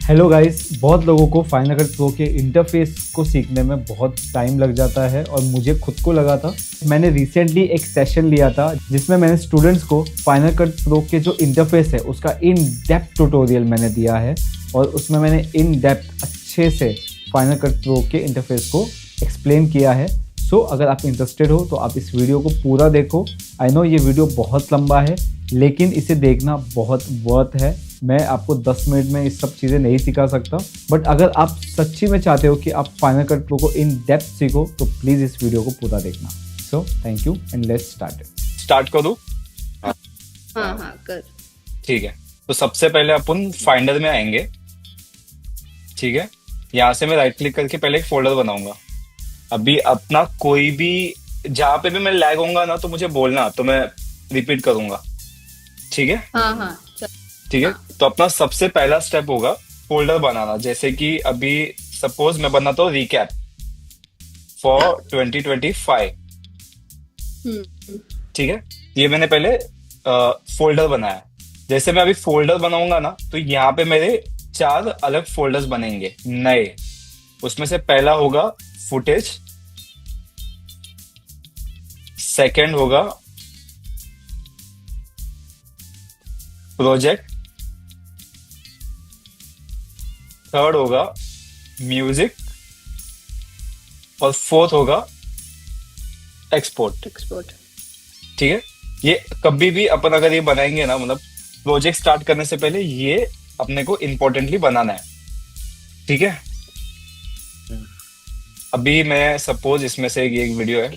Hello guys, बहुत लोगों को फाइनल कट प्रो के इंटरफेस को सीखने में बहुत टाइम लग जाता है और मुझे खुद को लगा था। मैंने रिसेंटली एक सेशन लिया था जिसमें मैंने स्टूडेंट्स को फाइनल कट प्रो के जो इंटरफेस है उसका इन डेप्थ ट्यूटोरियल मैंने दिया है और उसमें मैंने इन डेप्थ अच्छे से फाइनल कट प्रो के इंटरफेस को एक्सप्लेन किया है। सो अगर आप इंटरेस्टेड हो तो आप इस वीडियो को पूरा देखो। आई नो ये वीडियो बहुत लंबा है लेकिन इसे देखना बहुत वर्थ है। मैं आपको 10 मिनट में इस सब चीज़ें नहीं सिखा सकता, बट अगर आप सच्ची में चाहते हो कि आप फाइनल कट प्रो को इन डेप्थ सीखो तो प्लीज़ इस वीडियो को पूरा देखना। So thank you and let's start it. Start कर दूं? हाँ हाँ कर। ठीक है, तो सबसे पहले अपन फाइंडर में आएंगे। ठीक है, यहाँ से मैं राइट क्लिक करके पहले एक फोल्डर बनाऊंगा। अभी अपना कोई भी जहां पे भी मैं लैग होऊंगा ना तो मुझे बोलना, तो मैं रिपीट करूंगा। ठीक है। हाँ हाँ चल। ठीक है, हाँ। तो अपना सबसे पहला स्टेप होगा फोल्डर बनाना। जैसे कि अभी सपोज मैं बनाता हूँ रिकैप फॉर 2025। हम्म। ठीक है, ये मैंने पहले फोल्डर बनाया। जैसे मैं अभी फोल्डर बनाऊंगा ना तो यहाँ पे मेरे 4 अलग फोल्डर्स बनेंगे नए। उसमें से पहला होगा फुटेज, सेकंड होगा प्रोजेक्ट, थर्ड होगा म्यूजिक और फोर्थ होगा एक्सपोर्ट। एक्सपोर्ट। ठीक है, ये कभी भी अपन अगर ये बनाएंगे ना, मतलब प्रोजेक्ट स्टार्ट करने से पहले ये अपने को इम्पोर्टेंटली बनाना है। ठीक है, अभी मैं सपोज इसमें से ये एक वीडियो है,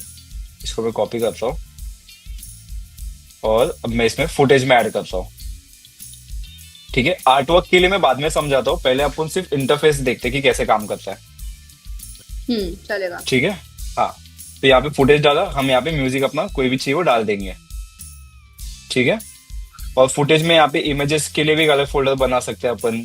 इसको मैं कॉपी करता हूँ और अब मैं इसमें फुटेज में ऐड करता हूँ। ठीक है, आर्ट वर्क के लिए मैं बाद में समझाता हूँ, पहले अपन सिर्फ इंटरफेस देखते हैं कि कैसे काम करता है। चलेगा। ठीक है, हाँ, तो यहाँ पे फुटेज डाला, हम यहाँ पे म्यूजिक अपना कोई भी चाहिए वो डाल देंगे। ठीक है, और फुटेज में यहाँ पे इमेजेस के लिए भी अलग फोल्डर बना सकते हैं अपन।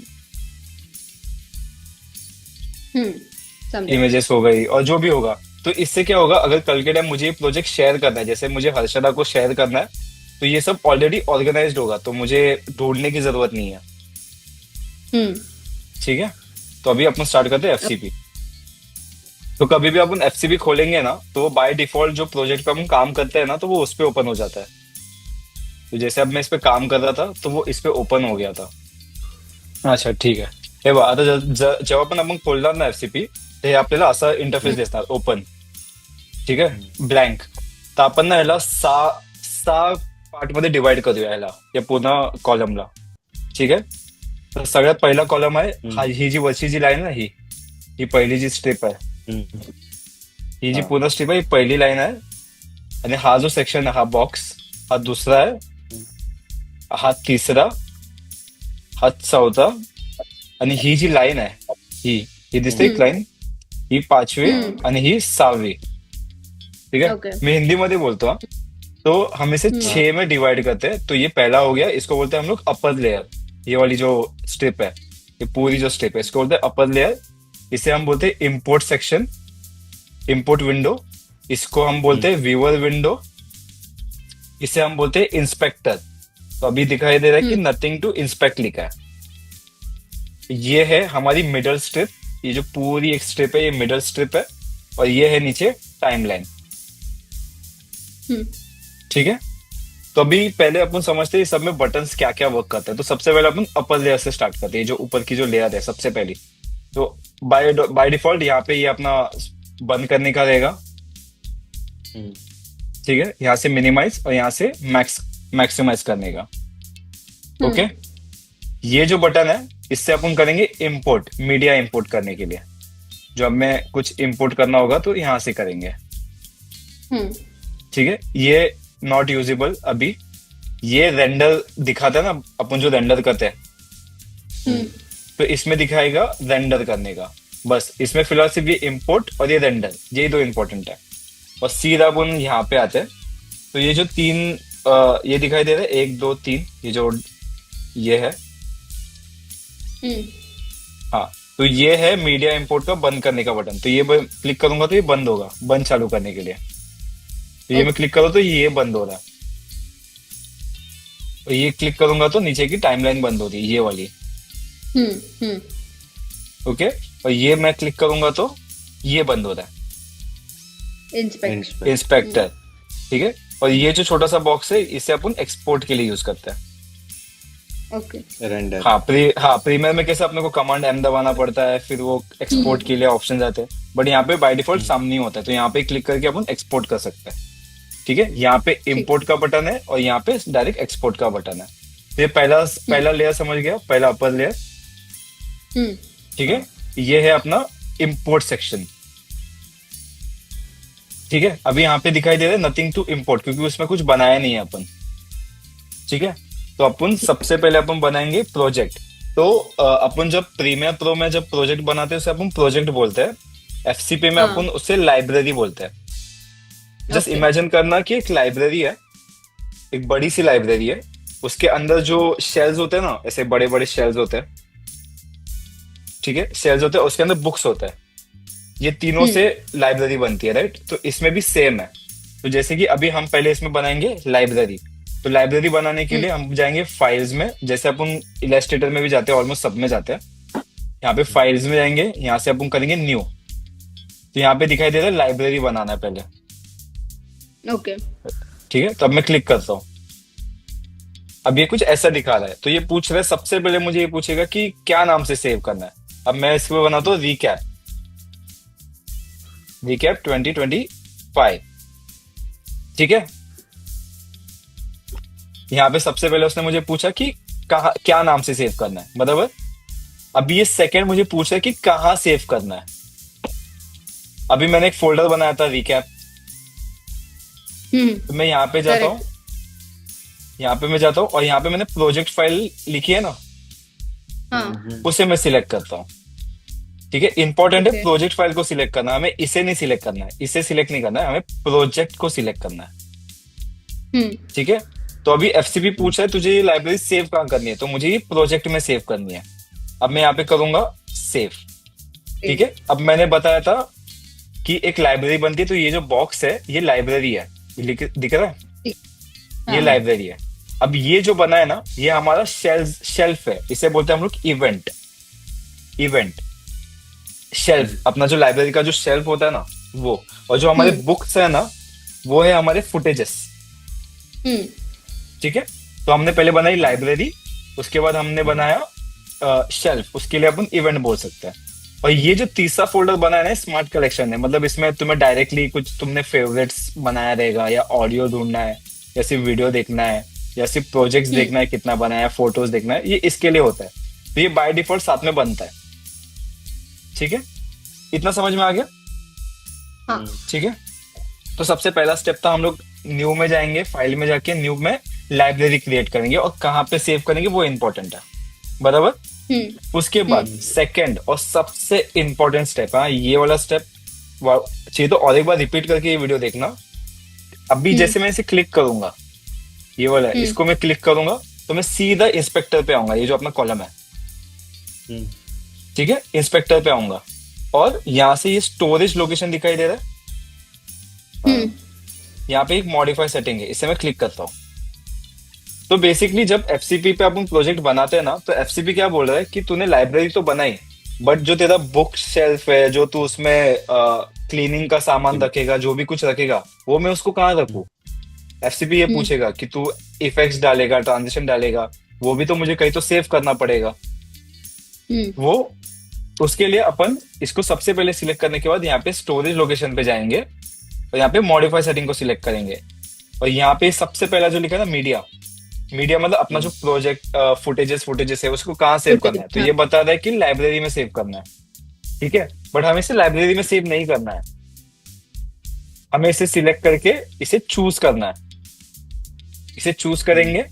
समझे। इमेजेस हो गई और जो भी होगा। तो इससे क्या होगा, अगर कल के टाइम मुझे ये प्रोजेक्ट शेयर करना है, जैसे मुझे हर्षदा को शेयर करना है, तो ये सब ऑलरेडी ऑर्गेनाइज्ड होगा, तो मुझे ढूंढने की जरूरत नहीं है। ठीक है, तो अभी अपन स्टार्ट करते हैं एफसीपी। तो कभी भी अपन एफसीपी खोलेंगे ना तो बाय डिफॉल्ट जो प्रोजेक्ट पे हम काम करते हैं ना तो वो उस पे ओपन हो जाता है। तो जैसे अब मैं इस पे काम कर रहा था तो वो इस पे ओपन हो गया था। अच्छा ठीक है, हे बघा आता जेव्हा पण आपण खोलणार ना एफसीपी, हे आपल्याला असा इंटरफेस दिसणार ओपन। ठीक आहे, ब्लँक। तर आपण ना ह्याला सहा सहा पार्ट मध्ये डिवाइड करूया ह्याला, या पूर्ण कॉलमला। ठीक आहे, तर सगळ्यात पहिला कॉलम आहे हा, ही जी वरची जी लाईन आहे ही ही पहिली जी स्ट्रिप आहे, ही जी पूर्ण स्ट्रिप आहे ही पहिली लाईन आहे। आणि हा जो सेक्शन आहे हा बॉक्स, हा दुसरा आहे, हा तिसरा, हा चौथा, आणि ही जी लाईन आहे ही ही दिसते एक लाईन, ही 5वी आणि ही 6वी। ठीक है, ओके। मैं हिंदी में बोलता हूँ। तो हम इसे 6 में डिवाइड करते हैं। तो ये पहला हो गया, इसको बोलते हैं हम लोग अपर लेयर। ये वाली जो स्ट्रिप है, ये पूरी जो स्ट्रिप है, इसको बोलते हैं अपर लेयर। इसे हम बोलते हैं इंपोर्ट सेक्शन, इंपोर्ट विंडो। इसको हम बोलते हैं व्यूअर विंडो। इसे हम बोलते हैं इंस्पेक्टर। तो अभी दिखाई दे रहा है कि नथिंग टू इंस्पेक्ट लिखा है। ये है हमारी मिडल स्ट्रिप, ये जो पूरी एक स्ट्रिप है ये मिडल स्ट्रिप है, और ये है नीचे टाइमलाइन। ठीक है, तो अभी पहले अपन समझते हैं सब में बटन्स क्या क्या वर्क करते हैं। तो सबसे पहले अपन अपर लेयर से स्टार्ट करते हैं, जो ऊपर की जो लेयर है सबसे पहली। तो बाय डिफॉल्ट यहाँ पे ये अपना बंद करने का रहेगा। ठीक है, यहाँ से मिनिमाइज और यहाँ से मैक्सिमाइज करने का। ओके, ये जो बटन है इससे अपन करेंगे इंपोर्ट, मीडिया इंपोर्ट करने के लिए। जो हमें कुछ इंपोर्ट करना होगा तो यहां से करेंगे। ठीक है, ये नॉट यूजेबल अभी। ये रेंडर दिखाता है ना अपन जो रेंडर करते हैं, तो इसमें दिखाएगा रेंडर करने का। बस इसमें फिलहाल सिर्फ ये इंपोर्ट और ये रेंडर, यही दो इंपॉर्टेंट है। और सीधा अपन यहाँ पे आते हैं। तो ये जो 3 ये दिखाई दे रहा है, 1 2 3, ये जो ये है, हाँ, तो ये है मीडिया इंपोर्ट का बंद करने का बटन। तो ये क्लिक करूंगा तो ये बंद होगा, बंद चालू करने के लिए। तो ये मैं क्लिक करूँ तो ये बंद हो रहा है, और ये क्लिक करूंगा तो नीचे की टाइमलाइन बंद हो रही है, ये वाली। ओके, और ये मैं क्लिक करूंगा तो ये बंद हो रहा है, इंस्पेक्ट। इंस्पेक्टर। ठीक है, और ये जो छोटा सा बॉक्स है इसे अपन एक्सपोर्ट के लिए यूज करते हैं। ओके। रेंडर। हाँ, प्रीमियर में कैसे अपने को कमांड एम दबाना पड़ता है, फिर वो एक्सपोर्ट के लिए ऑप्शन आते हैं, बट यहाँ पे बाय डिफॉल्ट सामने ही होता है, तो यहाँ पे क्लिक करके अपन एक्सपोर्ट कर सकते हैं। ठीक है, यहाँ पे इंपोर्ट का बटन है और यहाँ पे डायरेक्ट एक्सपोर्ट का बटन है। तो ये पहला लेयर समझ गया, पहला अपर लेयर। ठीक है, ये है अपना इंपोर्ट सेक्शन। ठीक है, अभी यहाँ पे दिखाई दे रहा है नथिंग टू इंपोर्ट, क्योंकि उसमें कुछ बनाया नहीं है अपन। ठीक है, तो अपन सबसे पहले अपन बनाएंगे प्रोजेक्ट। तो अपन जब प्रीमियर प्रो में जब प्रोजेक्ट बनाते हैं उसे अपन प्रोजेक्ट बोलते हैं, एफसीपी में अपन उससे लाइब्रेरी बोलते हैं। जस्ट इमेजिन करना कि एक लाइब्रेरी है, एक बड़ी सी लाइब्रेरी है, उसके अंदर जो शेल्स होते हैं ना, ऐसे बड़े बड़े शेल्स होते हैं। ठीक है, शेल्स होते हैं, उसके अंदर बुक्स होते हैं, ये तीनों से लाइब्रेरी बनती है, राइट। तो इसमें भी सेम है। तो जैसे कि अभी हम पहले इसमें बनाएंगे लाइब्रेरी, तो लाइब्रेरी बनाने के लिए हम जाएंगे फाइल्स में, जैसे अपन इलस्ट्रेटर में भी जाते हैं, ऑलमोस्ट सब में जाते हैं। यहाँ पे फाइल्स में जाएंगे, यहाँ से अपन करेंगे न्यू, तो यहाँ पे दिखाई दे रहा है लाइब्रेरी बनाना है पहले। ओके। ठीक है, तो अब मैं क्लिक करता हूँ, अब ये कुछ ऐसा दिखा रहा है। तो ये पूछ रहा है, सबसे पहले मुझे ये पूछेगा कि क्या नाम से सेव करना है। अब मैं इसमें बनाता हूँ रिकैप 2025। ठीक है, यहाँ पे सबसे पहले उसने मुझे पूछा कि कहा क्या नाम से सेव करना है, बराबर। अभी ये सेकंड मुझे पूछ रहा है कि कहाँ सेव करना है। अभी मैंने एक फोल्डर बनाया था रिकैप, तो मैं यहाँ पे जाता हूँ, यहाँ पे मैं जाता हूँ और यहाँ पे मैंने प्रोजेक्ट फाइल लिखी है ना, उसे मैं सिलेक्ट करता हूँ। ठीक है, इंपॉर्टेंट है प्रोजेक्ट फाइल को सिलेक्ट करना, हमें इसे नहीं सिलेक्ट करना है, इसे सिलेक्ट नहीं करना है, हमें प्रोजेक्ट को सिलेक्ट करना है। ठीक है, तो अभी एफसीपी पूछ रहा है तुझे ये लाइब्रेरी सेव कहाँ करनी है, तो मुझे ये प्रोजेक्ट में सेव करनी है। अब मैं यहाँ पे करूंगा सेव। ठीक है, अब मैंने बताया था कि एक लाइब्रेरी बनती है, तो ये जो बॉक्स है ये लाइब्रेरी है, दिख रहा है, ये लाइब्रेरी है। अब ये जो बना है ना, ये हमारा शेल्फ है, इसे बोलते हैं हम लोग इवेंट शेल्फ। अपना जो लाइब्रेरी का जो शेल्फ होता है ना वो, और जो हमारे बुक्स है ना वो है हमारे फुटेजेस। ठीक है, तो हमने पहले बनाई लाइब्रेरी, उसके बाद हमने बनाया शेल्फ, उसके लिए अपन इवेंट बोल सकते हैं। और ये जो तीसरा फोल्डर बनाया है स्मार्ट कलेक्शन है, मतलब इसमें तुम्हें डायरेक्टली कुछ तुमने फेवरेट्स बनाया रहेगा, या ऑडियो ढूंढना है, या सिर्फ वीडियो देखना है, या सिर्फ प्रोजेक्ट्स देखना है कितना बनाया, फोटोज देखना है, ये इसके लिए होता है। तो ये बाय डिफॉल्ट साथ में बनता है। ठीक है, इतना समझ में आ गया? हाँ। ठीक है, तो सबसे पहला स्टेप था हम लोग न्यू में जाएंगे, फाइल में जाके न्यू में लाइब्रेरी क्रिएट करेंगे, और कहाँ पे सेव करेंगे वो इंपॉर्टेंट है, बराबर। उसके बाद सेकंड और सबसे इंपॉर्टेंट स्टेप है ये वाला स्टेप, चाहिए तो और एक बार रिपीट करके ये वीडियो देखना। अभी जैसे मैं इसे क्लिक करूंगा, ये वाला है, इसको मैं क्लिक करूंगा तो मैं सीधा इंस्पेक्टर पे आऊंगा, ये जो अपना कॉलम है। ठीक है, इंस्पेक्टर पे आऊंगा और यहाँ से ये स्टोरेज लोकेशन दिखाई दे रहा है, यहाँ पे एक मॉडिफाई सेटिंग है, इसे मैं क्लिक करता हूँ। तो बेसिकली जब एफसीपी पे अपन प्रोजेक्ट बनाते हैं ना, तो एफसीपी क्या बोल रहा है कि तूने लाइब्रेरी तो बनाई, बट जो तेरा बुक शेल्फ है, जो तू उसमें क्लीनिंग का सामान रखेगा, जो भी कुछ रखेगा, वो मैं उसको कहाँ रखूँ। एफसीपी ये पूछेगा कि तू इफेक्ट्स डालेगा, ट्रांजिशन डालेगा, वो भी तो मुझे कहीं तो सेव करना पड़ेगा। वो उसके लिए अपन इसको सबसे पहले सिलेक्ट करने के बाद यहाँ पे स्टोरेज लोकेशन पे जाएंगे और यहाँ पे मॉडिफाई सेटिंग को सिलेक्ट करेंगे, और यहाँ पे सबसे पहला जो लिखा है ना मीडिया मतलब अपना जो प्रोजेक्ट फुटेजेस है उसको कहाँ सेव करना है, तो ये बता रहा है कि लाइब्रेरी में सेव करना है। ठीक है, बट हमें इसे लाइब्रेरी में सेव नहीं करना है, हमें इसे सिलेक्ट करके इसे चूज करना है। इसे चूज करेंगे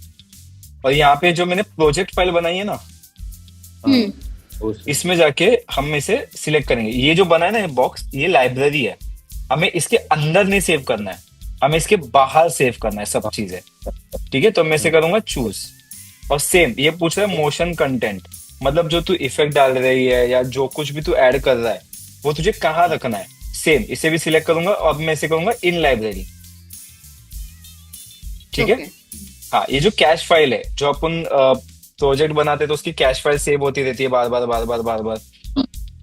और यहाँ पे जो मैंने प्रोजेक्ट फाइल बनाई है ना, इसमें जाके हम इसे सिलेक्ट करेंगे। ये जो बना है ना ये बॉक्स, ये लाइब्रेरी है, हमें इसके अंदर नहीं सेव करना है, हमें इसके बाहर सेव करना है सब चीजें। ठीक है, तो मैं इसे करूंगा चूज, और सेम ये पूछ रहा है मोशन कंटेंट, मतलब जो तू इफेक्ट डाल रही है या जो कुछ भी तू ऐड कर रहा है वो तुझे कहाँ रखना है। सेम इसे भी सिलेक्ट करूंगा और मैं इसे करूंगा इन लाइब्रेरी। ठीक है, हाँ, ये जो कैश फाइल है, जो अपन प्रोजेक्ट बनाते हैं तो उसकी कैश फाइल सेव होती रहती है बार बार।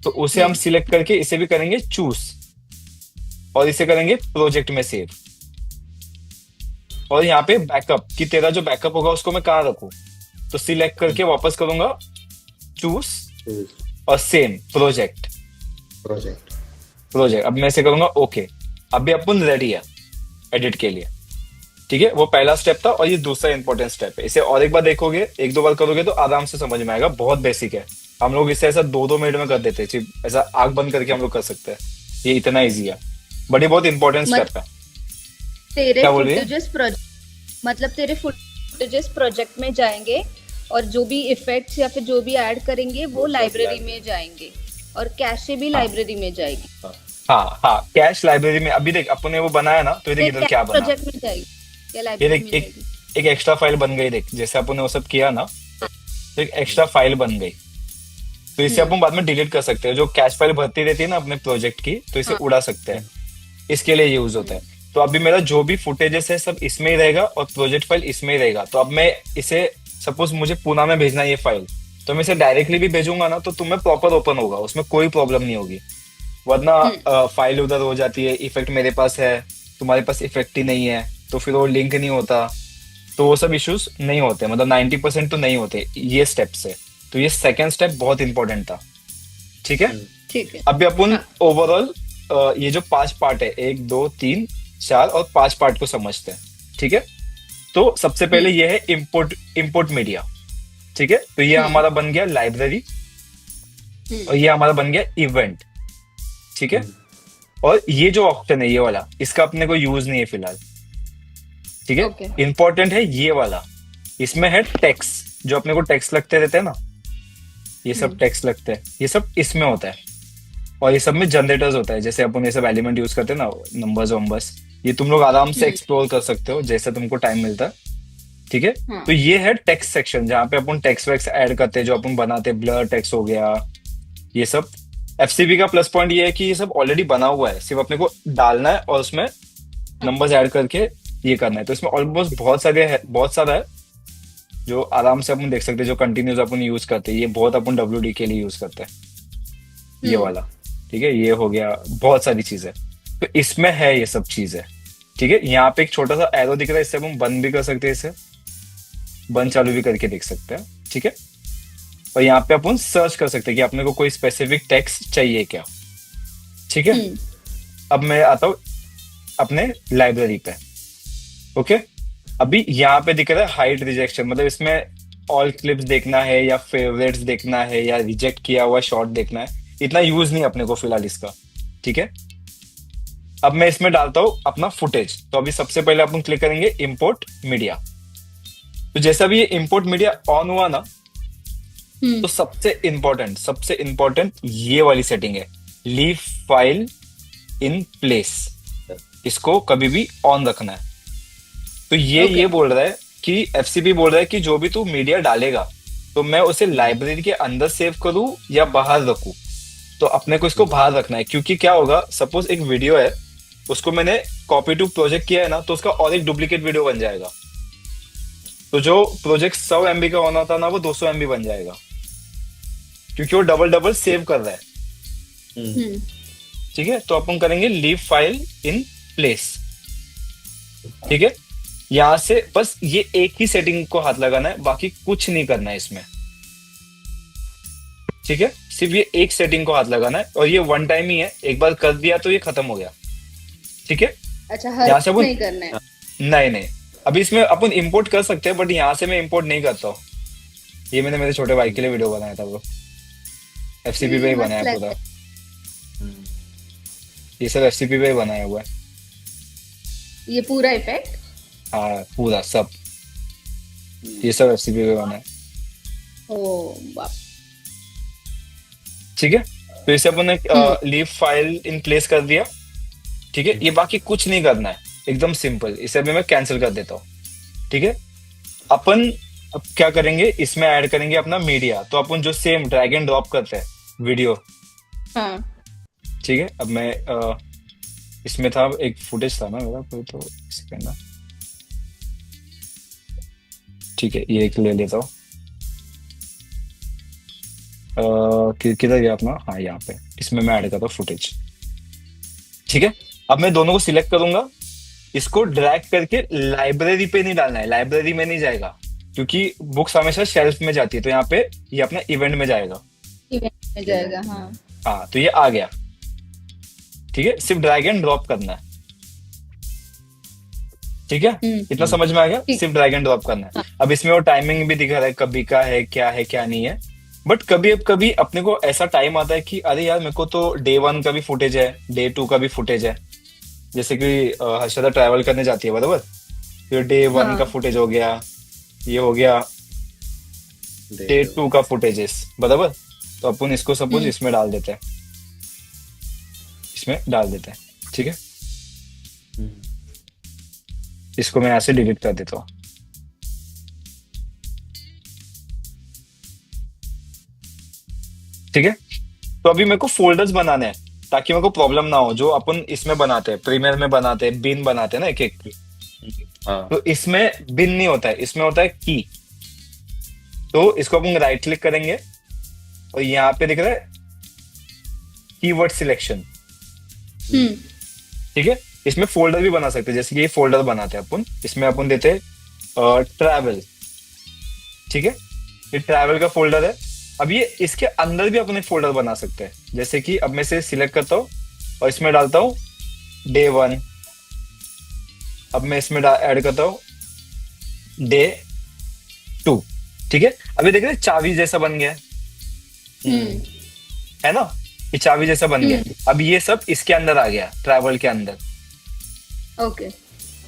तो उसे हम हम्म सिलेक्ट करके इसे भी करेंगे चूज, और इसे करेंगे प्रोजेक्ट में सेव। और यहाँ पे बैकअप, कि तेरा जो बैकअप होगा उसको मैं कहाँ रखूँ, तो सिलेक्ट करके वापस करूंगा चूज, और सेम प्रोजेक्ट। प्रोजेक्ट। प्रोजेक्ट अब मैं इसे करूंगा ओके। अभी अपन रेडी है एडिट के लिए। ठीक है, वो पहला स्टेप था, और ये दूसरा इंपॉर्टेंट स्टेप है। इसे और एक बार देखोगे, एक दो बार करोगे तो आराम से समझ में आएगा। बहुत बेसिक है, हम लोग इसे ऐसा 2-2 मिनट में कर देते हैं, सिर्फ ऐसा आंख बंद करके हम लोग कर सकते हैं। ये इतना इजी है, बट ये बहुत इंपॉर्टेंट मत स्टेप है। तेरे क्या बोल रही है? फुटेजेस प्रोजेक्ट, मतलब तेरे फुटेजेस प्रोजेक्ट में जाएंगे, और जो भी इफेक्ट्स या फिर जो भी ऐड करेंगे वो लाइब्रेरी में जाएंगे, और कैशे भी हाँ लाइब्रेरी में जाएगी। हाँ हाँ, कैश लाइब्रेरी में। अभी देख अपने वो बनाया ना, तो ये देख फिर इधर कैश क्या बना। प्रोजेक्ट में जाएगी या ये लाइब्रेरी देख में एक जाएगी? एक एक्स्ट्रा फाइल बन गई। देख जैसे अपन ने वो सब किया ना, तो एक एक्स्ट्रा फाइल बन गई। तो इसे हम्म अपन बाद में डिलीट कर सकते हैं। जो कैश फाइल भरती रहती है ना अपने प्रोजेक्ट की, तो इसे हाँ उड़ा सकते हैं। इसके लिए यूज होता है। तो अभी मेरा जो भी फुटेजेस है सब इसमें ही रहेगा, और प्रोजेक्ट फाइल इसमें ही रहेगा। तो अब मैं इसे, सपोज मुझे पूना में भेजना है ये फाइल, तो मैं इसे डायरेक्टली भी भेजूंगा ना, तो तुम्हें प्रॉपर ओपन होगा, उसमें कोई प्रॉब्लम नहीं होगी। वरना फाइल उधर हो जाती है, इफेक्ट मेरे पास है, तुम्हारे पास इफेक्ट ही नहीं है, तो फिर वो लिंक नहीं होता। तो वो सब इश्यूज नहीं होते, मतलब 90% तो नहीं होते ये स्टेप से। तो ये सेकेंड स्टेप बहुत इंपॉर्टेंट था। ठीक है, ठीक है। अभी अपन हाँ ओवरऑल ये जो 5 पार्ट है, 1 2 3 4 और 5 पार्ट को समझते हैं। ठीक है, तो सबसे पहले हम्म ये है इम्पोर्ट इम्पोर्ट मीडिया। ठीक है, तो ये हम्म हमारा बन गया लाइब्रेरी, और ये हमारा बन गया इवेंट। ठीक है, और ये जो ऑप्शन है ये वाला, इसका अपने को यूज नहीं है फिलहाल। ठीक है, ओके इंपॉर्टेंट है ये वाला। इसमें है टेक्स्ट, जो अपने को टेक्स्ट लगते रहते हैं ना, ये सब टेक्स्ट लगते हैं, ये सब इसमें होता है। और ये सब में जनरेटर्स होता है, जैसे अपन ये सब एलिमेंट यूज करते हैं ना, नंबर्स वंबर्स, ये तुम लोग आराम से एक्सप्लोर कर सकते हो जैसे तुमको टाइम मिलता है। ठीक है, हाँ तो ये है टेक्स्ट सेक्शन, जहाँ पे अपन टेक्स्ट वैक्स ऐड करते हैं, जो अपन बनाते हैं, ब्लर टेक्स्ट हो गया, ये सब। एफसीबी का प्लस पॉइंट ये है कि ये सब ऑलरेडी बना हुआ है, सिर्फ अपने को डालना है और उसमें नंबर्स ऐड करके ये करना है। तो इसमें ऑलमोस्ट बहुत सारा है, जो आराम से अपन देख सकते हैं, जो कंटिन्यूस अपन यूज करते हैं। ये बहुत अपन डब्ल्यूडी के लिए यूज करते हैं, ये वाला। ठीक है, ये हो गया, बहुत सारी चीजें तो इसमें है, ये सब चीजें। ठीक है, यहाँ पे एक छोटा सा एरो दिख रहा है, इससे हम बंद भी कर सकते हैं, इसे बंद चालू भी करके देख सकते हैं। ठीक है, और यहाँ पे अपन सर्च कर सकते हैं कि अपने को कोई स्पेसिफिक टेक्स्ट चाहिए क्या। ठीक है, अब मैं आता हूँ अपने लाइब्रेरी पे। ओके, अभी यहाँ पे दिख रहा है हाइड रिजेक्शन, मतलब इसमें ऑल क्लिप्स देखना है, या फेवरेट्स देखना है, या रिजेक्ट किया हुआ शॉट देखना है। इतना यूज नहीं अपने को फिलहाल इसका। ठीक है, अब मैं इसमें डालता हूँ अपना फुटेज। तो अभी सबसे पहले अपन क्लिक करेंगे इंपोर्ट मीडिया। तो जैसा भी ये इंपोर्ट मीडिया ऑन हुआ ना, तो सबसे इंपॉर्टेंट ये वाली सेटिंग है, लीव फाइल इन प्लेस। इसको कभी भी ऑन रखना है। तो ये बोल रहा है कि एफसीपी बोल रहा है कि जो भी तू मीडिया डालेगा, तो मैं उसे लाइब्रेरी के अंदर सेव करूं या बाहर रखूं। तो अपने को इसको बाहर रखना है, क्योंकि क्या होगा, सपोज एक वीडियो है, उसको मैंने कॉपी टू प्रोजेक्ट किया है ना, तो उसका और एक डुप्लीकेट वीडियो बन जाएगा। तो जो प्रोजेक्ट 100 MB का होना था ना, वो 200 MB बन जाएगा, क्योंकि वो डबल डबल सेव कर रहा है। ठीक है, तो अपन करेंगे लीव फाइल इन प्लेस। ठीक है, यहां से बस ये एक ही सेटिंग को हाथ लगाना है, बाकी कुछ नहीं करना है इसमें। ठीक है, सिर्फ ये एक सेटिंग को हाथ लगाना है, और ये वन टाइम ही है, एक बार कर दिया तो ये खत्म हो गया। ठीक है, अच्छा, यहाँ से नहीं करना है। नहीं, अभी इसमें अपन इंपोर्ट कर सकते हैं, बट यहाँ से मैं इंपोर्ट नहीं करता हूँ। ये मैंने मेरे छोटे भाई के लिए वीडियो बनाया था, वो एफसीपी पे ही बनाया पूरा। ये सब एफसीपी पे ही बनाया हुआ है, ये पूरा इफेक्ट। हाँ पूरा सब, ये सब एफसीपी पे बना है। ओ बाप। ठीक है, तो इसे अपन ने लीव फाइल इन प्लेस कर दिया। ठीक है, ये बाकी कुछ नहीं करना है, एकदम सिंपल। इसे अभी मैं कैंसिल कर देता हूँ। ठीक है, अपन अब क्या करेंगे, इसमें ऐड करेंगे अपना मीडिया। तो अपन जो सेम ड्रैग एंड ड्रॉप करते हैं वीडियो। हाँ ठीक है, अब मैं इसमें था एक फुटेज था ना मेरा कोई, तो सेकंड ना। ठीक है, ये एक ले लेता हूँ। किधर गया अपना, हाँ यहाँ पे, इसमें मैं ऐड करता हूँ फुटेज। ठीक है, अब मैं दोनों को सिलेक्ट करूंगा, इसको ड्रैग करके लाइब्रेरी पे नहीं डालना है, लाइब्रेरी में नहीं जाएगा क्योंकि बुक्स हमेशा शेल्फ में जाती है, तो यहाँ पे ये अपना इवेंट में जाएगा। इवेंट में जाएगा, हाँ। हाँ तो ये आ गया। ठीक है, सिर्फ ड्रैग एंड ड्रॉप करना है। ठीक है, इतना समझ में आ गया, ठीक। सिर्फ ड्रैग एंड ड्रॉप करना है। अब इसमें वो टाइमिंग भी दिख रहा है, कभी का है क्या नहीं है। बट कभी अपने को ऐसा टाइम आता है कि अरे यार मेरे को तो डे 1 का भी फुटेज है, डे 2 का भी फुटेज है। जैसे कि हर्षदा ट्रैवल करने जाती है बराबर, फिर डे 1 हाँ। का फुटेज हो गया, ये हो गया डे 2 का फुटेजेस बराबर। तो अपन इसको सपोज इसमें डाल देते हैं, इसमें डाल देते हैं। ठीक है, इसको मैं ऐसे डिलीट कर देता हूँ। ठीक है, तो अभी मेरे को फोल्डर्स बनाने हैं ताकि मेरे को प्रॉब्लम ना हो। जो अपन इसमें बनाते हैं, प्रीमियर में बनाते हैं, बिन बनाते हैं ना एक एक, हाँ तो इसमें बिन नहीं होता है, इसमें होता है की। तो इसको अपन राइट क्लिक करेंगे और यहाँ पे दिख रहा है कीवर्ड सिलेक्शन। ठीक है, इसमें फोल्डर भी बना सकते हैं, जैसे कि ये फोल्डर बनाते हैं अपन, इसमें अपन देते हैं ट्रैवल। ठीक है, ये ट्रैवल का फोल्डर है। अब ये इसके अंदर भी अपन एक फोल्डर बना सकते हैं, जैसे कि अब मैं इसे सिलेक्ट करता हूँ और इसमें डालता हूँ डे 1। अब मैं इसमें ऐड करता हूँ डे 2। ठीक है, अभी देख रहे हैं चाबी जैसा बन गया है ना, ये चाबी जैसा बन गया। अब ये सब इसके अंदर आ गया, ट्रैवल के अंदर। ओके।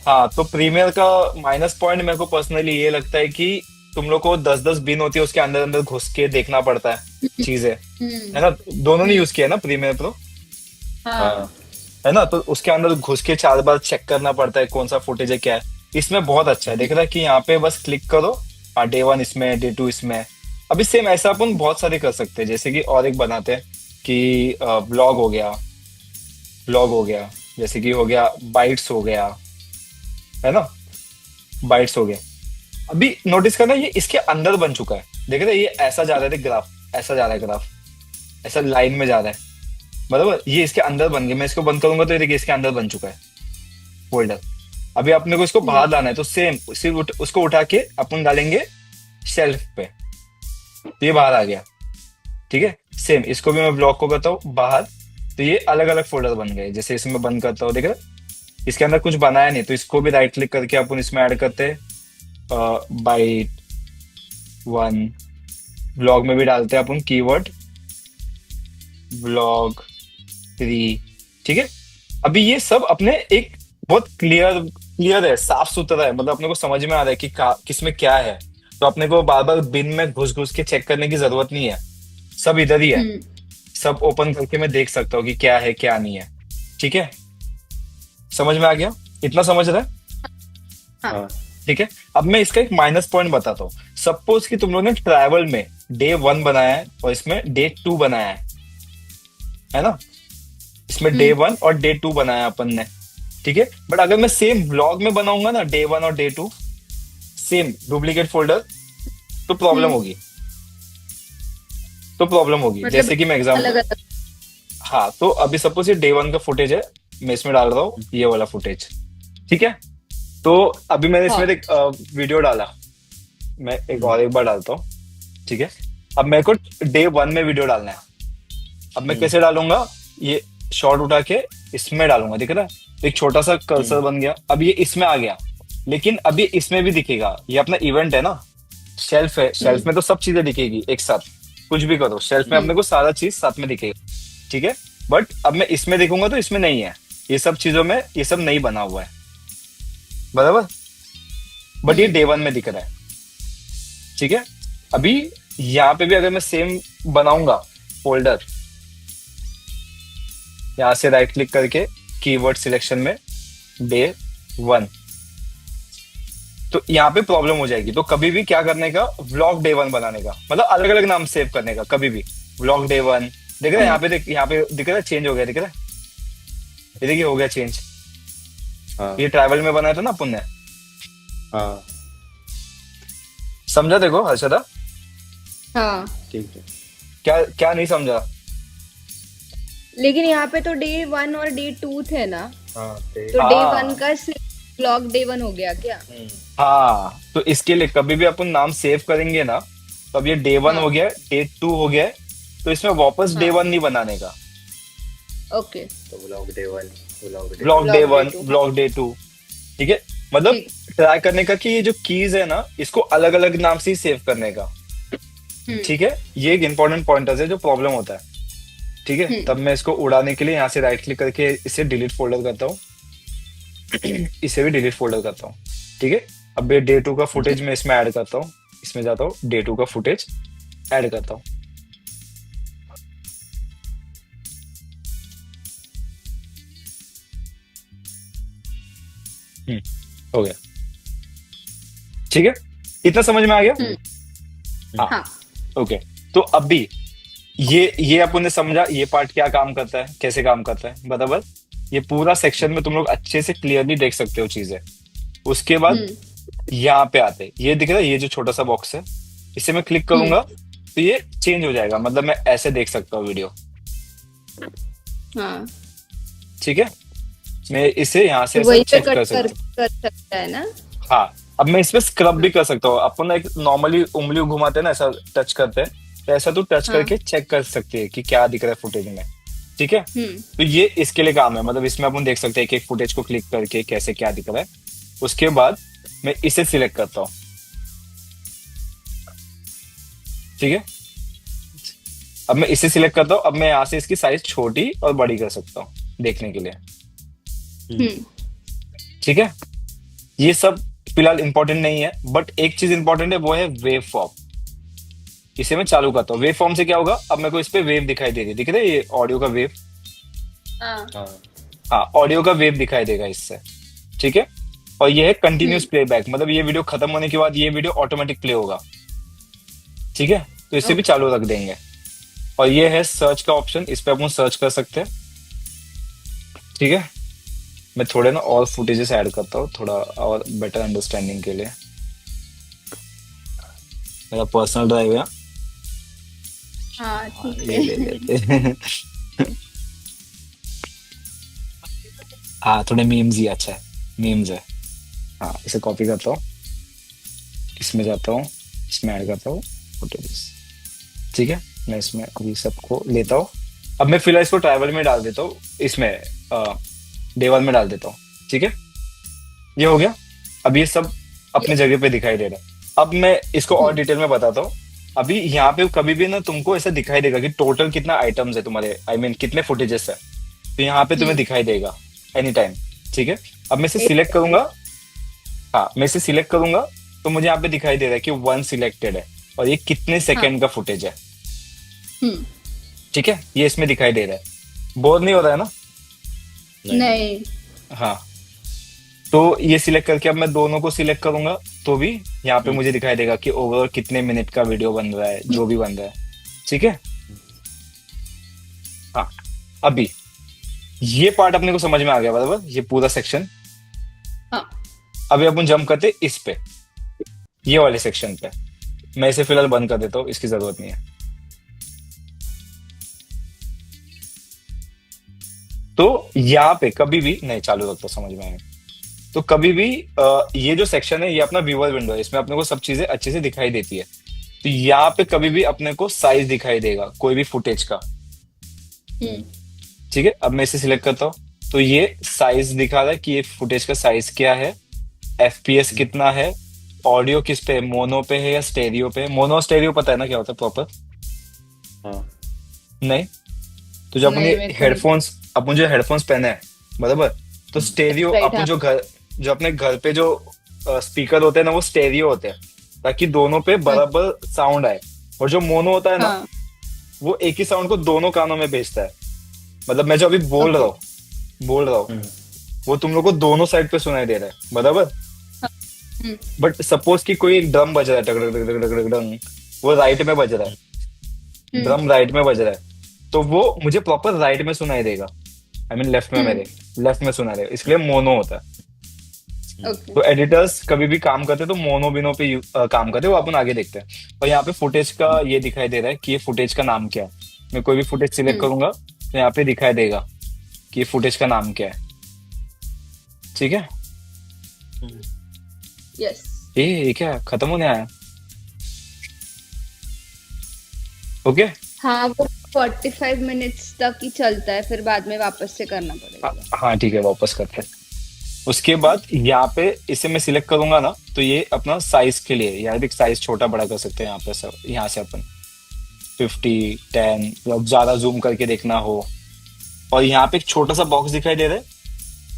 हाँ, तो प्रीमियर का माइनस पॉइंट मेरे को पर्सनली ये लगता है कि तुम लोग को 10-10 बिन होती है, उसके अंदर अंदर घुस के देखना पड़ता है चीजें, है ना। दोनों ने यूज किया ना प्रीमियर प्रो, हाँ। है ना, तो उसके अंदर घुस के 4 बार चेक करना पड़ता है कौन सा फुटेज है क्या है। इसमें बहुत अच्छा है, देख रहा है कि यहाँ पे बस क्लिक करो, हाँ डे 1 इसमें, डे 2 इसमें। अभी सेम ऐसा अपन बहुत सारे कर सकते हैं, जैसे कि और एक बनाते हैं कि ब्लॉग हो गया, ब्लॉग हो गया, जैसे कि हो गया बाइट्स हो गया, है ना, बाइट्स हो गया। अभी नोटिस करना, ये इसके अंदर बन चुका है, देख रहे हैं, ये ऐसा जा रहा है ग्राफ, ऐसा जा रहा है ग्राफ, ऐसा लाइन में जा रहा है बराबर। ये इसके अंदर बन गया, मैं इसको बंद करूंगा तो ये देखिए इसके अंदर बन चुका है फोल्डर। अभी अपने को इसको बाहर लाना है, तो सेम सिर्फ उसको उठा के अपन डालेंगे शेल्फ पे, तो ये बाहर आ गया। ठीक है, सेम इसको भी मैं ब्लॉक को करता हूँ बाहर, तो ये अलग अलग फोल्डर बन गए। जैसे इसमें बंद करता हूँ, देख रहे इसके अंदर कुछ बनाया नहीं, तो इसको भी राइट क्लिक करके अपन इसमें ऐड करते हैं बाइट 1। ब्लॉग में भी डालते हैं अपन कीवर्ड ब्लॉग 3। ठीक है, अभी ये सब अपने एक बहुत क्लियर है, साफ सुथरा है, मतलब अपने को समझ में आ रहा है कि किसमें क्या है। तो अपने को बार बार बिन में घुस घुस के चेक करने की जरूरत नहीं है, सब इधर ही है, सब ओपन करके मैं देख सकता हूँ कि क्या है क्या नहीं है। ठीक है, समझ में आ गया, इतना समझ रहा है। हाँ ठीक है, अब मैं इसका एक माइनस पॉइंट बताता हूँ। सपोज कि तुम लोगों ने ट्रैवल में डे 1 बनाया है और इसमें डे 2 बनाया है ना, इसमें डे 1 और डे 2 बनाया अपन ने। ठीक है, बट अगर मैं सेम ब्लॉग में बनाऊंगा ना डे 1 और डे 2, सेम डुप्लीकेट फोल्डर, तो प्रॉब्लम होगी, तो प्रॉब्लम होगी। मतलब जैसे कि मैं एग्जाम्पल, अलग-अलग। हाँ, तो अभी सपोज ये डे 1 का फुटेज है, मैं इसमें डाल रहा हूँ ये वाला फुटेज। ठीक है, तो अभी मैंने इसमें एक वीडियो डाला, मैं एक और एक बार डालता हूँ। ठीक है, अब मेरे को डे 1 में वीडियो डालना है। अब मैं कैसे डालूंगा, ये शॉर्ट उठा के इसमें डालूंगा, दिख रहा है, तो एक छोटा सा कर्सर बन गया। अब ये इसमें आ गया, लेकिन अभी इसमें भी दिखेगा, ये अपना इवेंट है ना, शेल्फ है, शेल्फ में तो सब चीजें दिखेगी एक साथ, कुछ भी करो शेल्फ में अपने को सारा चीज साथ में दिखेगा। ठीक है, बट अब मैं इसमें देखूंगा तो इसमें नहीं है, ये सब चीजों में ये सब नहीं बना हुआ है बराबर, बट ये डे 1 में दिख रहा है। ठीक है, अभी यहाँ पे भी अगर मैं सेम बनाऊंगा फोल्डर, यहां से राइट क्लिक करके कीवर्ड सिलेक्शन में डे 1, तो यहाँ पे प्रॉब्लम हो जाएगी। तो कभी भी क्या करने का, व्लॉग डे 1 बनाने का, मतलब अलग अलग नाम सेव करने का, कभी भी व्लॉग डे 1। देख रहे हैं यहाँ पे, यहाँ पे दिख रहा है चेंज हो गया, दिख रहा है, ये देखिए हो गया चेंज। हाँ ये ट्रैवल में बनाया था ना अपन ने, हाँ समझा? देखो हर्षदा, हाँ। ठीक है। क्या क्या नहीं समझा? लेकिन यहाँ पे तो डे 1 और डे 2 थे ना, हाँ ते तो डे हाँ 1 का ब्लॉग डे 1 हो गया क्या? हाँ, तो इसके लिए कभी भी अपन नाम सेव करेंगे ना, तो अब ये डे 1 हो हाँ गया, डे 2 हो गया, तो इसमें वापस डे हाँ 1 नहीं बनाने का। ओके तो blog day 1 blog day block day blog day 1 2 block day 2, ठीक है। मतलब ठीक। ट्राई करने का कि ये जो कीज है ना, इसको अलग अलग नाम से ही सेव करने का, ठीक है। ये एक इंपॉर्टेंट पॉइंटर है जो प्रॉब्लम होता है, ठीक है। तब मैं इसको उड़ाने के लिए यहाँ से राइट क्लिक करके इसे डिलीट फोल्डर करता हूँ, इसे भी डिलीट फोल्डर करता हूँ, ठीक है। अब ये डे 2 का फुटेज मैं इसमें ऐड करता हूँ, इसमें जाता हूँ, डे 2 का फुटेज ऐड करता हूँ। हो गया, ठीक है। इतना समझ में आ गया? हाँ, हाँ ओके। तो अभी ये अपन ने समझा ये पार्ट क्या काम करता है, कैसे काम करता है, बराबर। ये पूरा सेक्शन में तुम लोग अच्छे से क्लियरली देख सकते हो चीजें। उसके बाद यहाँ पे आते, ये दिख रहा है, ये जो छोटा सा बॉक्स है, इसे मैं क्लिक करूंगा तो ये चेंज हो जाएगा, मतलब मैं ऐसे देख सकता हूँ वीडियो, हाँ, ठीक है। मैं इसे यहाँ से तो ऐसा वही पे चेक कर कट सकता कर सकता है ना? हूँ। हाँ, अब मैं इसमें स्क्रब भी कर सकता हूँ। अपन एक नॉर्मली उंगली घुमाते हैं ना, ऐसा टच करते हैं, तो ऐसा तू टच हाँ करके चेक कर सकते हैं कि क्या दिख रहा है फुटेज में, ठीक है। तो ये इसके लिए काम है, मतलब इसमें अपन देख सकते हैं कि एक फुटेज को क्लिक करके कैसे क्या दिख रहा है। उसके बाद मैं इसे सिलेक्ट करता हूँ, ठीक है। अब मैं इसे सिलेक्ट करता हूँ, अब मैं यहाँ से इसकी साइज छोटी और बड़ी कर सकता हूँ देखने के लिए, ठीक है। ये सब फिलहाल इंपॉर्टेंट नहीं है, बट एक चीज इंपॉर्टेंट है, वो है वेव फॉर्म। इसे मैं चालू करता हूँ। वेव फॉर्म से क्या होगा, अब मेरे को इस पे वेव दिखाई दे रही है, दिख रहा है ये ऑडियो का वेव। हाँ हाँ हाँ, ऑडियो का वेव दिखाई देगा इससे, ठीक है। और ये है कंटिन्यूस प्लेबैक, मतलब ये वीडियो खत्म होने के बाद ये वीडियो ऑटोमेटिक प्ले होगा, ठीक है। तो इसे भी चालू रख देंगे। और ये है सर्च का ऑप्शन, इस पे अपन सर्च कर सकते हैं, ठीक है। मैं थोड़े ना और फुटेजेस ऐड करता हूँ, थोड़ा और बेटर अंडरस्टैंडिंग के लिए। मेरा पर्सनल ड्राइव है, हाँ ठीक ये ले है। लेते हैं। हाँ, थोड़े मीम्स ही अच्छा है, मीम्स है। हाँ, इसे कॉपी करता हूँ, इसमें जाता हूँ, इसमें ऐड करता हूँ फुटेजेस, ठीक है। मैं इसमें अभी सबको लेता हूँ। अब मैं फिलहाल इसको ट्रैवल में डाल देता हूँ, इसमें डे 1 में डाल देता हूँ, ठीक है। ये हो गया। अब ये सब अपने जगह पे दिखाई दे रहा है। अब मैं इसको और डिटेल में बताता हूँ। अभी यहाँ पे कभी भी ना तुमको ऐसा दिखाई देगा कि टोटल कितना आइटम्स है तुम्हारे, आई मीन कितने फुटेजेस है, तो यहाँ पे तुम्हें दिखाई देगा एनी टाइम, ठीक है। अब मैं इसे सिलेक्ट करूंगा, हाँ मैं इसे सिलेक्ट करूंगा, तो मुझे यहाँ पे दिखाई दे रहा है कि 1 सिलेक्टेड है और ये कितने सेकेंड का फुटेज है, ठीक है। ये इसमें दिखाई दे रहा है। बोर नहीं हो रहा है ना? नहीं हाँ, तो ये सिलेक्ट करके अब मैं दोनों को सिलेक्ट करूंगा, तो भी यहाँ पे मुझे दिखाई देगा कि ओवरऑल कितने मिनट का वीडियो बन रहा है, जो भी बन रहा है, ठीक है। हाँ, अभी ये पार्ट अपने को समझ में आ गया, बराबर, ये पूरा सेक्शन। हाँ अभी अपन जंप करते इस पे, ये वाले सेक्शन पे। मैं इसे फिलहाल बंद कर देता हूँ, इसकी जरूरत नहीं है। तो यहाँ पे कभी भी नहीं, चालू रखता, समझ में आया। तो कभी भी ये जो सेक्शन है ये अपना व्यूअर विंडो है, इसमें अपने को सब चीजें अच्छे से दिखाई देती है। तो यहाँ पे कभी भी अपने को साइज दिखाई देगा कोई भी फुटेज का, ठीक है। अब मैं इसे सिलेक्ट करता हूँ, तो ये साइज दिखा रहा है कि ये फुटेज का साइज क्या है, एफपीएस कितना है, ऑडियो किस पे है, मोनो पे है या स्टेरियो पे है। मोनो स्टेरियो पता है ना क्या होता है प्रॉपर? हाँ नहीं, तो जब नहीं, अपन मेरे को हेडफोन्स, अपन जो हेडफोन्स पहने हैं, बराबर, तो स्टेरियो, Right, अपन हाँ। जो अपने घर पे जो स्पीकर होते हैं ना, वो स्टेरियो होते हैं, ताकि दोनों पे बराबर साउंड आए। और जो मोनो होता है ना, हाँ वो एक ही साउंड को दोनों कानों में भेजता है। मतलब मैं जो अभी बोल रहा हूँ, वो तुम लोग को दोनों साइड पे सुनाई दे रहा है, बराबर। बट सपोज कि कोई एक ड्रम बज रहा है, टक टक टक टक टक टक, वो राइट में बज रहा है, ड्रम राइट में बज रहा है, तो वो मुझे प्रॉपर राइट में सुनाई देगा, आई मीन लेफ्ट में, मेरे लेफ्ट में सुनाई देगा, इसलिए मोनो होता है। ओके तो एडिटर्स कभी भी काम करते हैं तो मोनोबिनो पे काम करते हैं, वो अपन आगे देखते हैं। और यहाँ पे फुटेज का ये दिखाई दे रहा है कि ये फुटेज का नाम क्या है। मैं कोई भी फुटेज सिलेक्ट हम्म करूंगा तो यहाँ पे दिखाई देगा कि ये फुटेज का नाम क्या है। ठीक है, यस ये क्या है? खत्म होने आया। ओके, हाँ वो 45 मिनट्स तक ही चलता है, फिर बाद में वापस से करना पड़ेगा। हाँ ठीक है, वापस करते हैं। उसके बाद यहाँ पे इसे मैं सिलेक्ट करूंगा ना, तो ये अपना साइज के लिए यार भी साइज छोटा बड़ा कर सकते हैं यहाँ पे सब। यहाँ से अपन 50, 10 या ज्यादा जूम करके देखना हो। और यहाँ पे एक छोटा सा बॉक्स दिखाई दे रहा है,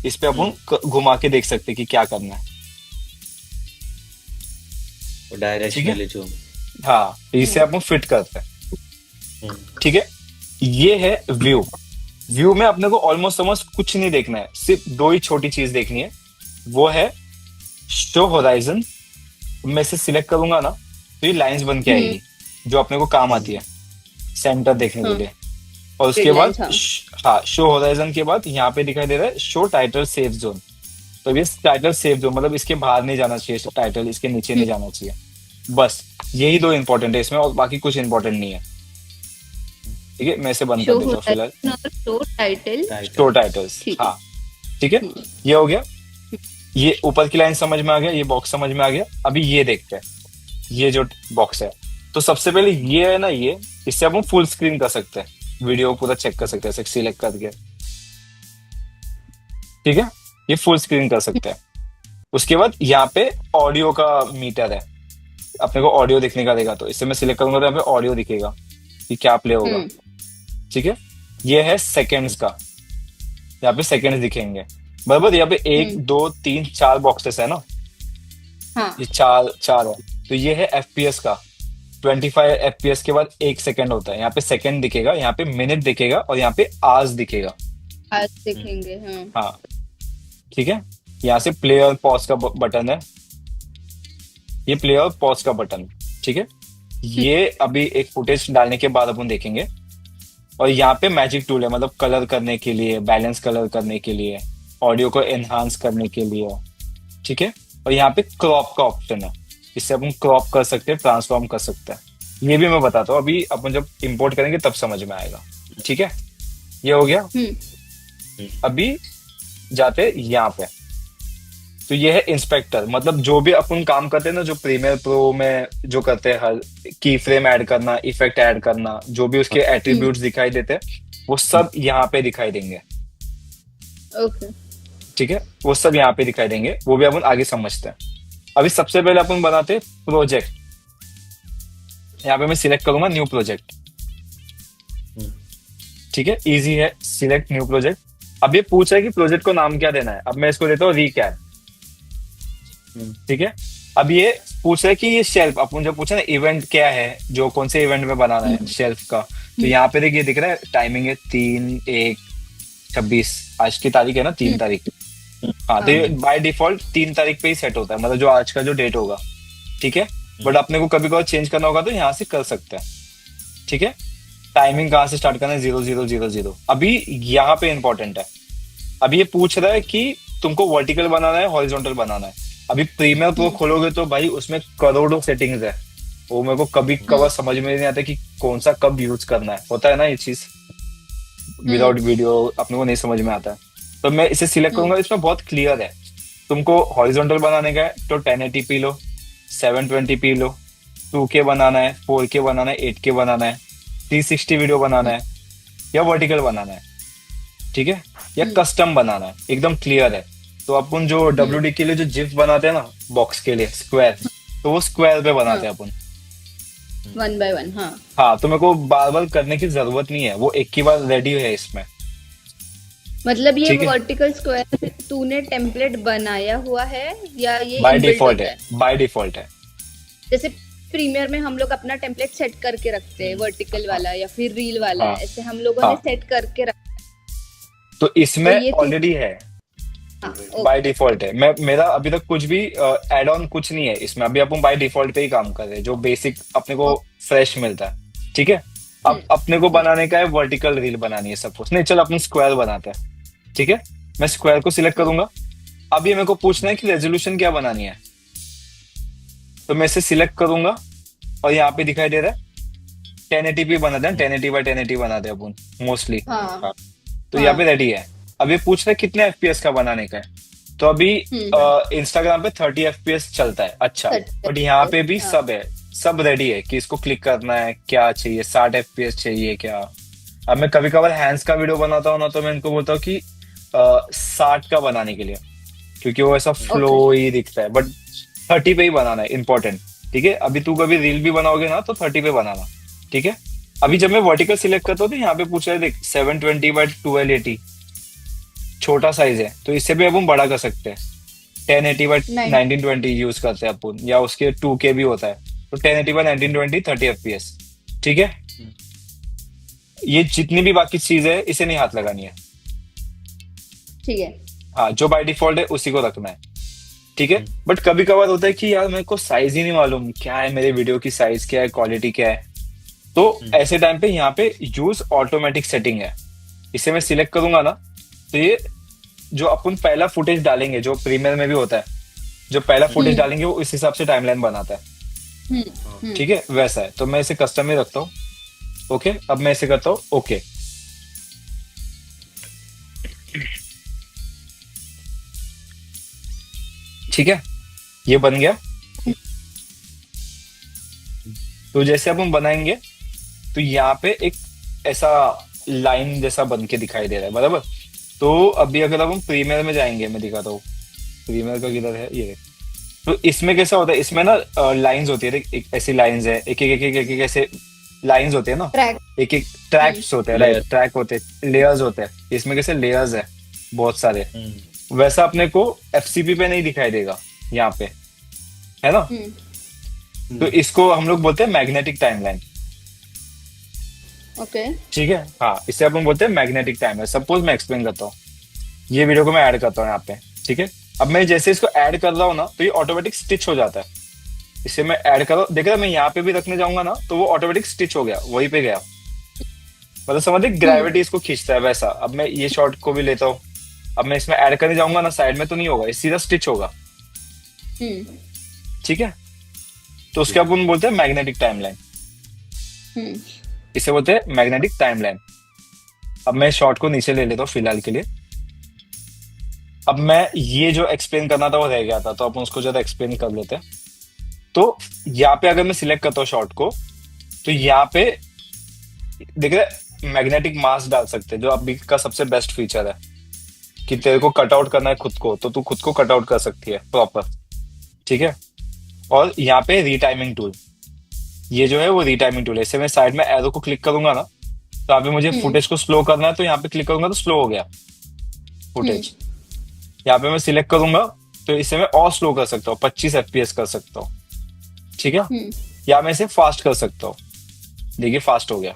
इस पे अपन घुमा के देख सकते हैं कि क्या करना है। Directionally zoom. हाँ, इसे अपन फिट करते हैं। ठीक है, ये है व्यू। व्यू में अपने को ऑलमोस्ट समझ कुछ नहीं देखना है, सिर्फ दो ही छोटी चीज देखनी है। वो है शो होराइजन। मैं इसे सिलेक्ट करूंगा ना तो ये लाइंस बन के आएगी जो अपने को काम आती है सेंटर देखने के लिए। और उसके बाद Guidelines, हाँ, शो होराइजन के बाद यहाँ पे दिखाई दे रहा है शो टाइटल सेफ जोन। तो ये टाइटल सेफ जोन मतलब इसके बाहर नहीं जाना चाहिए, टाइटल इसके नीचे नहीं जाना चाहिए। बस यही दो इंपॉर्टेंट है इसमें, और बाकी कुछ इंपॉर्टेंट नहीं है। ठीक है, मैं इसे बंद कर शो देता हूँ फिलहाल। होराइजन और शो टाइटल। शो टाइटल्स, ठीक है। हाँ ठीक है, ये हो गया। ये ऊपर की लाइन समझ में आ गया, ये बॉक्स समझ में आ गया। अभी ये देखते हैं, ये जो बॉक्स है, तो सबसे पहले ये है ना, ये इससे अपन फुल स्क्रीन कर सकते हैं, वीडियो पूरा चेक कर सकते हैं सिलेक्ट करके। ठीक है, ये फुल स्क्रीन कर सकते हैं। उसके बाद यहाँ पे ऑडियो का मीटर है, अपने को ऑडियो दिखने का देगा। तो इससे मैं सिलेक्ट करूंगा तो यहाँ पे ऑडियो दिखेगा कि क्या प्ले होगा। ठीक है, ये है सेकेंड्स का, यहाँ पे सेकेंड्स दिखेंगे बराबर। यहाँ पे 1, 2, 3, 4 बॉक्सेस है ना, हाँ ये चार है। तो ये है एफपीएस का। 25 एफपीएस के बाद 1 सेकंड होता है। यहाँ पे सेकंड दिखेगा, यहाँ पे मिनट दिखेगा, और यहाँ पे आवर्स दिखेगा। आज देखेंगे। हाँ हाँ ठीक है, यहाँ से प्ले और पॉज का बटन है, ये प्ले और पॉज का बटन। ठीक है, ये अभी एक फुटेज डालने के बाद अपन देखेंगे। और यहाँ पे मैजिक टूल है, मतलब कलर करने के लिए, बैलेंस कलर करने के लिए, ऑडियो को एनहांस करने के लिए। ठीक है, और यहाँ पे क्रॉप का ऑप्शन है, इससे अपन क्रॉप कर सकते हैं, ट्रांसफॉर्म कर सकते हैं। ये भी मैं बताता हूँ, अभी अपन जब इंपोर्ट करेंगे तब समझ में आएगा। ठीक है, ये हो गया। अभी जाते यहाँ पे, तो ये है इंस्पेक्टर। मतलब जो भी अपन काम करते हैं ना, जो प्रीमियर प्रो में जो करते हैं, हर की फ्रेम ऐड करना, इफेक्ट ऐड करना, जो भी उसके एट्रीब्यूट्स दिखाई देते हैं, वो सब यहाँ पे दिखाई देंगे। ओके ठीक है, वो सब यहाँ पे दिखाई देंगे, वो भी अपन आगे समझते हैं। अभी सबसे पहले अपन बनाते हैं प्रोजेक्ट। यहाँ पे मैं सिलेक्ट करूंगा न्यू प्रोजेक्ट। ठीक है, इजी है, सिलेक्ट न्यू प्रोजेक्ट। अब ये पूछ रहा है कि प्रोजेक्ट को नाम क्या देना है। अब मैं इसको देता हूँ रिकैप। ठीक है, अब ये पूछ रहा है कि ये शेल्फ, अपन जो पूछा ना इवेंट क्या है, जो कौन से इवेंट में बनाना है शेल्फ का। तो यहाँ पे देखिए दिख रहा है टाइमिंग है 3/1/26। आज की तारीख है ना, 3 तारीख। हाँ, तो ये बाय डिफॉल्ट 3 तारीख पे ही सेट होता है, मतलब जो आज का जो डेट होगा। ठीक है, बट अपने को कभी कभी चेंज करना होगा तो यहाँ से कर सकते हैं। ठीक है, टाइमिंग कहाँ से स्टार्ट करना है, 00:00। अभी यहाँ पे इंपॉर्टेंट है, अभी ये पूछ रहा है कि तुमको वर्टिकल बनाना है, हॉरिजॉन्टल बनाना है। अभी प्रीमियर प्रो खोलोगे तो भाई उसमें करोड़ों सेटिंग्स है, वो मेरे को कभी कभार समझ में नहीं आता कि कौन सा कब यूज करना है। होता है ना ये चीज, विदाउट वीडियो अपने को नहीं समझ में आता है। तो मैं इसे सिलेक्ट करूंगा, इसमें बहुत क्लियर है। तुमको हॉरिजॉन्टल बनाने का है तो 1080p लो, 720p लो, 2K बनाना है, 4K बनाना है, 8K बनाना है, 360 वीडियो बनाना है, या वर्टिकल बनाना है। ठीक है, या कस्टम बनाना है, एकदम क्लियर है। तो अपन जो WD के लिए जो जिफ बनाते हैं ना, बॉक्स के लिए स्क्वायर, तो वो स्क्वायर पे बनाते हैं अपन 1 by 1। हाँ हाँ, तो मेरे को बार बार करने की जरूरत नहीं है, वो एक ही बार रेडी है इसमें। मतलब ये ठीक है। वर्टिकल स्क्वायर तूने टेम्पलेट बनाया हुआ है या ये बाय inbuilt डिफॉल्ट होता है, बाय डिफॉल्ट है। जैसे प्रीमियर में हम लोग अपना टेम्पलेट सेट करके रखते हैं, वर्टिकल वाला या फिर रील वाला, हाँ। ऐसे हम लोगों हाँ। ने सेट करके रखा तो इसमें तो ये तो- ऑलरेडी है, है। बाय डिफॉल्ट है। मेरा अभी तक कुछ भी एड ऑन कुछ नहीं है इसमें, अभी अपन बाय डिफॉल्ट पे ही काम कर रहे हैं, जो बेसिक अपने को फ्रेश मिलता है। ठीक है, अब अपने को बनाने का है वर्टिकल रील बनानी है, सब कुछ नहीं। चल अपन स्क्वायर बनाते हैं। ठीक है, मैं स्क्वायर को सिलेक्ट करूंगा, अब ये मेरे को पूछना है कि रेजोल्यूशन क्या बनानी है, तो मैं इसे सिलेक्ट करूंगा और यहाँ पे दिखाई दे रहा है 1080p बना दें, 1080 बाय 1080 बना दे अपन मोस्टली। हाँ तो यहाँ हाँ। पे रेडी है। अब ये पूछ रहा है कितने एफपीएस का बनाने का है, तो अभी इंस्टाग्राम पे 30 एफपीएस चलता है, अच्छा। 30 बट यहाँ पे भी हाँ। सब है, सब रेडी है कि इसको क्लिक करना है, क्या चाहिए, 60 एफपीएस चाहिए क्या। अब मैं कभी कभार हैंड्स का वीडियो बनाता हूँ ना, तो मैं इनको बोलता हूँ कि 60 का बनाने के लिए, क्योंकि वो ऐसा फ्लो ही दिखता है। बट 30 पे ही बनाना है, इंपॉर्टेंट। ठीक है, अभी तू कभी रील भी बनाओगे ना तो 30 पे बनाना। ठीक है, अभी जब मैं वर्टिकल सिलेक्ट करता हूँ तो यहाँ पे पूछ रहा है, देख 720 बाय 1280 छोटा साइज है, तो इससे भी अपन बड़ा कर सकते हैं। 1080 बाय नहीं 1920 यूज करते हैं अपन, या उसके 2K भी होता है, तो 1080 बाय 1920 30 एफपीएस। ठीक है, ये जितनी भी बाकी चीज है इसे नहीं हाथ लगानी है। ठीक है। हाँ, जो बाय डिफॉल्ट है उसी को रखना है। ठीक है, बट कभी कभार होता है कि यार मेरे को साइज ही नहीं मालूम, क्या है मेरे वीडियो की साइज, क्या है क्वालिटी, क्या है। तो ऐसे टाइम पे यहाँ पे यूज ऑटोमेटिक सेटिंग है, इसे मैं सिलेक्ट करूंगा ना, तो ये जो अपन पहला फुटेज डालेंगे, जो प्रीमियर में भी होता है, जो पहला फुटेज डालेंगे वो इस हिसाब से टाइमलाइन बनाता है। ठीक है, वैसा है। तो मैं इसे कस्टम में रखता हूँ। ओके, अब मैं इसे करता हूँ ओके। ठीक है, ये बन गया। तो जैसे अब हम बनाएंगे तो यहाँ पे एक ऐसा लाइन जैसा बन के दिखाई दे रहा है, बराबर। तो अभी अगर अब हम प्रीमियर में जाएंगे, मैं दिखाता हूँ प्रीमियर का किधर है ये। तो इसमें कैसा होता है, इसमें ना लाइंस होती है, एक ऐसी लाइंस है, एक एक एक एक एक ऐसे लाइंस होते हैं ना, ट्रैक। एक एक ट्रैक्स होते हैं, राइट, ट्रैक होते हैं, लेयर्स होते हैं। इसमें कैसे लेयर्स है बहुत सारे, वैसा अपने को एफसीपी पे नहीं दिखाई देगा यहाँ पे, है ना। तो इसको हम लोग बोलते हैं मैग्नेटिक टाइमलाइन। ओके। ठीक है, हाँ, इसे अपन बोलते हैं मैग्नेटिक टाइमलाइन। सपोज मैं एक्सप्लेन करता हूँ, ये वीडियो को मैं ऐड करता हूँ यहाँ पे। ठीक है, अब मैं जैसे इसको ऐड कर रहा हूँ ना, तो ये ऑटोमेटिक स्टिच हो जाता है। इसे मैं ऐड कर रहा हूँ, देख रहा मैं यहाँ पे भी रखने जाऊंगा ना, तो वो ऑटोमेटिक स्टिच हो गया, वहीं पे गया। मतलब समझे, ग्रेविटी इसको खींचता है वैसा। अब मैं ये शॉट को भी लेता हूँ, अब मैं इसमें ऐड करने जाऊंगा ना, साइड में तो नहीं होगा, ये सीधा स्टिच होगा। ठीक है, तो उसके अपन बोलते हैं मैग्नेटिक टाइमलाइन। इसे बोलते हैं मैग्नेटिक टाइमलाइन। अब मैं शॉट को नीचे ले लेता हूँ फिलहाल के लिए। अब मैं ये जो एक्सप्लेन करना था वो रह गया था, तो अपन उसको ज्यादा एक्सप्लेन कर लेते हैं। तो यहाँ पे अगर मैं सिलेक्ट करता हूँ शॉट को, तो यहाँ पे देख रहे मैग्नेटिक मास डाल सकते हैं, जो अभी का सबसे बेस्ट फीचर है कि तेरे को कट आउट करना है खुद को, तो तू खुद को कट आउट कर सकती है प्रॉपर। ठीक है, और यहाँ पे रीटाइमिंग टूल, ये जो है वो रीटाइमिंग टूल है। इससे मैं साइड में एरो को क्लिक करूंगा ना, तो यहाँ पे मुझे फुटेज को स्लो करना है, तो यहाँ पे क्लिक करूंगा तो स्लो हो गया फुटेज। यहाँ पे मैं सिलेक्ट करूंगा तो इससे मैं और स्लो कर सकता हूँ, 25 एफपीएस कर सकता हूँ। ठीक है, या मैं इसे फास्ट कर सकता हूँ, देखिए फास्ट हो गया,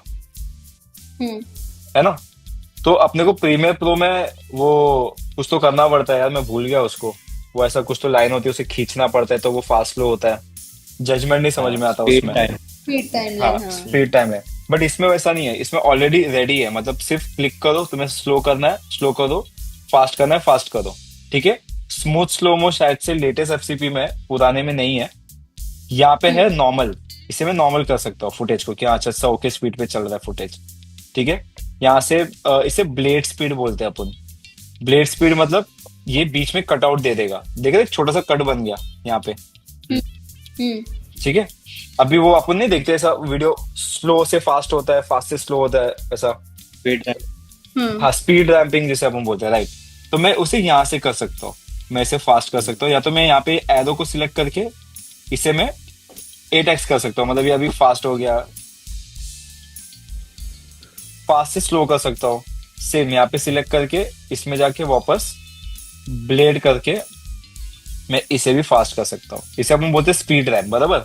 है ना। तो अपने को प्रीमियर प्रो में वो कुछ तो करना पड़ता है यार, मैं भूल गया उसको, वो ऐसा कुछ तो लाइन होती है, उसे खींचना पड़ता है, तो वो फास्ट स्लो होता है। जजमेंट नहीं समझ में आता उसमें। Speed time. हाँ, स्पीड टाइम है, बट इसमें वैसा नहीं है, इसमें ऑलरेडी रेडी है। मतलब सिर्फ क्लिक करो, तुम्हें स्लो करना है स्लो करो, फास्ट करना है फास्ट करो। ठीक है, स्मूथ स्लो मो शायद से लेटेस्ट एफसीपी में, पुराने में नहीं है। यहाँ पे है नॉर्मल, इसे मैं नॉर्मल कर सकता हूँ फुटेज को, क्या अच्छा ओके स्पीड पे चल रहा है फुटेज। ठीक है, यहाँ से इसे ब्लेड स्पीड बोलते हैं अपन। ब्लेड स्पीड मतलब ये बीच में कटआउट दे देगा, देख रहे एक छोटा सा कट बन गया यहाँ पे। ठीक है, अभी वो अपन नहीं देखते ऐसा वीडियो स्लो से फास्ट होता है, फास्ट से स्लो होता है ऐसा। हाँ, स्पीड रैंपिंग जिसे अपन बोलते हैं, राइट। तो मैं उसे यहाँ से कर सकता हूँ, मैं इसे फास्ट कर सकता हूँ, या तो मैं यहाँ पे एरो को सिलेक्ट करके इसे मैं 8x कर सकता हूँ, मतलब ये अभी फास्ट हो गया, फास्ट से स्लो कर सकता हूँ। सेम यहाँ पे सिलेक्ट करके इसमें जाके वापस ब्लेड करके मैं इसे भी फास्ट कर सकता हूँ। इसे अपन बोलते हैं स्पीड रैंप, बराबर।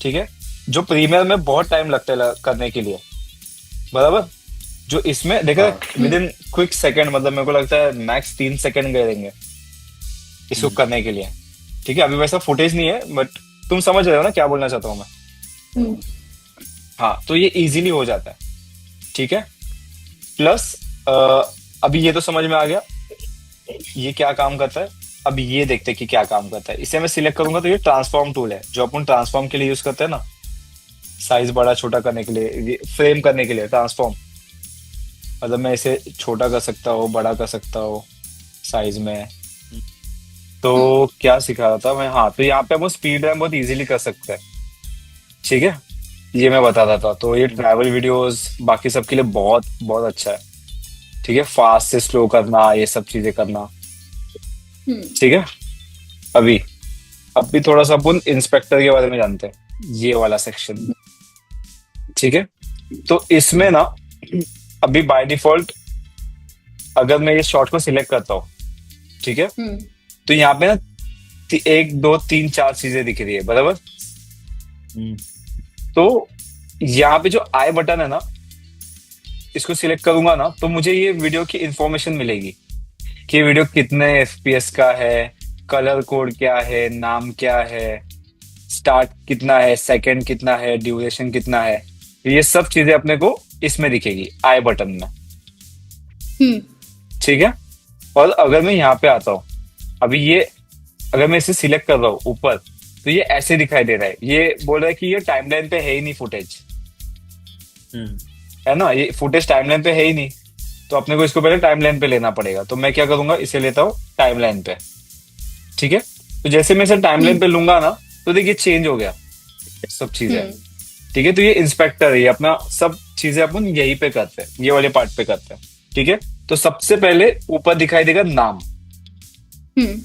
ठीक है, जो प्रीमियर में बहुत टाइम लगता है करने के लिए, बराबर। जो इसमें देखा विद इन क्विक सेकंड, मतलब मेरे को लगता है मैक्स 3 सेकंड गए रहेंगे इसको करने के लिए। ठीक है, अभी वैसा फुटेज नहीं है, बट तुम समझ रहे हो ना क्या बोलना चाहता हूँ मैं। हाँ, तो ये इजीली हो जाता है। ठीक है, प्लस अभी ये तो समझ में आ गया। ये क्या काम करता है, अब ये देखते हैं कि क्या काम करता है। इसे मैं सिलेक्ट करूंगा तो ये ट्रांसफॉर्म टूल है जो अपन ट्रांसफॉर्म के लिए यूज करते हैं ना, साइज बड़ा छोटा करने के लिए, फ्रेम करने के लिए ट्रांसफॉर्म। मतलब मैं इसे छोटा कर सकता हूँ, बड़ा कर सकता हूँ साइज में। तो क्या सिखा रहा था मैं, हाँ, तो यहाँ पे हम स्पीड रैम बहुत इजीली कर सकते हैं। ठीक है, ये मैं बता रहा था। तो ये ट्रैवल वीडियोस बाकी सब के लिए बहुत बहुत अच्छा है। ठीक है, फास्ट से स्लो करना, ये सब चीजें करना। हम्म ठीक है, अभी अभी थोड़ा सा अपन इंस्पेक्टर के बारे में जानते हैं, ये वाला सेक्शन। ठीक है, तो इसमें ना अभी बाय डिफॉल्ट अगर मैं ये शॉट को सिलेक्ट करता हूँ, ठीक है, हम्म तो यहाँ पे ना 1 2 3 4 चीजें दिख रही है, बराबर। तो यहाँ पे जो आई बटन है ना, इसको सिलेक्ट करूंगा ना तो मुझे ये वीडियो की इंफॉर्मेशन मिलेगी कि ये वीडियो कितने एफपीएस का है, कलर कोड क्या है, नाम क्या है, स्टार्ट कितना है, सेकंड कितना है, ड्यूरेशन कितना है। ये सब चीजें अपने को इसमें दिखेगी आई बटन में। हम्म ठीक है, और अगर मैं यहाँ पे आता हूँ, अभी ये अगर मैं इसे सिलेक्ट कर रहा हूँ ऊपर, तो ये ऐसे दिखाई दे रहा है। ये बोल रहा है कि ये टाइमलाइन पे है ही नहीं फुटेज, है ना, ये फुटेज टाइमलाइन पे है ही नहीं। तो अपने को इसको पहले टाइमलाइन पे लेना पड़ेगा। तो मैं क्या करूंगा, इसे लेता हूँ टाइमलाइन पे। ठीक है, तो जैसे मैं इसे टाइमलाइन पे लूंगा ना, तो देखिए चेंज हो गया सब चीजें। हम्म ठीक है, तो ये इंस्पेक्टर है, ये अपना सब चीजें अपन यहीं पे करते हैं, ये वाले पार्ट पे करते हैं। ठीक है, तो सबसे पहले ऊपर दिखाई देगा नाम। हम्म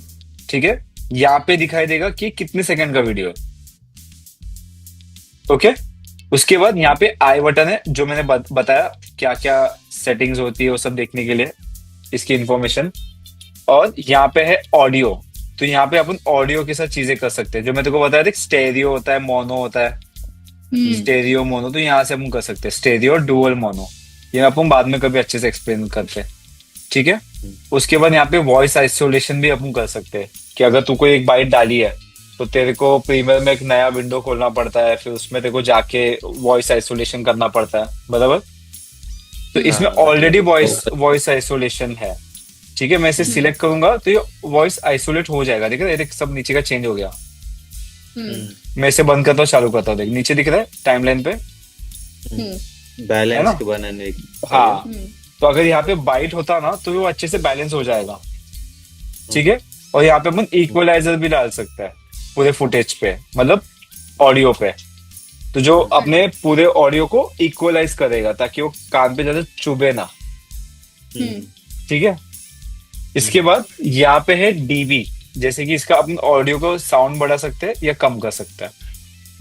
ठीक है, यहाँ पे दिखाई देगा कि कितने सेकंड का वीडियो है। ओके, उसके बाद यहाँ पे आई बटन है, जो मैंने बताया क्या क्या सेटिंग्स होती है वो सब देखने के लिए, इसकी इंफॉर्मेशन। और यहाँ पे है ऑडियो, तो यहाँ पे अपन ऑडियो के साथ चीजें कर सकते हैं, जो मैं तेको बताया था, स्टेरियो होता है, मोनो होता है। स्टेरियो मोनो तो यहाँ से अपन कर सकते हैं, स्टेरियो और डुअल मोनो, ये अपन बाद में कभी अच्छे से एक्सप्लेन करते हैं। ठीक है, उसके बाद यहाँ पे वॉइस आइसोलेशन भी अपन कर सकते हैं, कि अगर तू कोई एक बाइट डाली है तो तेरे को प्रीमियर में एक नया विंडो खोलना पड़ता है, फिर उसमें तेरे को जाके वॉइस आइसोलेशन करना पड़ता है, बराबर। तो इसमें ऑलरेडी वॉइस आइसोलेशन है। ठीक है, मैं इसे सिलेक्ट करूंगा तो ये वॉइस आइसोलेट हो जाएगा। देख रहे हैं, सब नीचे का चेंज हो गया। मैं इसे बंद करता हूँ, चालू करता हूँ, देख नीचे दिख रहा है टाइमलाइन पे, है ना? बैलेंस के बनाने की। हाँ, तो अगर यहाँ पे बाइट होता ना तो वो अच्छे से बैलेंस हो जाएगा। ठीक है, और यहाँ पे अपन इक्वलाइजर भी डाल सकते हैं पूरे फुटेज पे, मतलब ऑडियो पे। तो जो अपने पूरे ऑडियो को इक्वलाइज करेगा ताकि वो कान पे ज्यादा चुभे ना। ठीक है, इसके बाद यहाँ पे है डीबी, जैसे कि इसका अपन ऑडियो को साउंड बढ़ा सकते हैं या कम कर सकते हैं।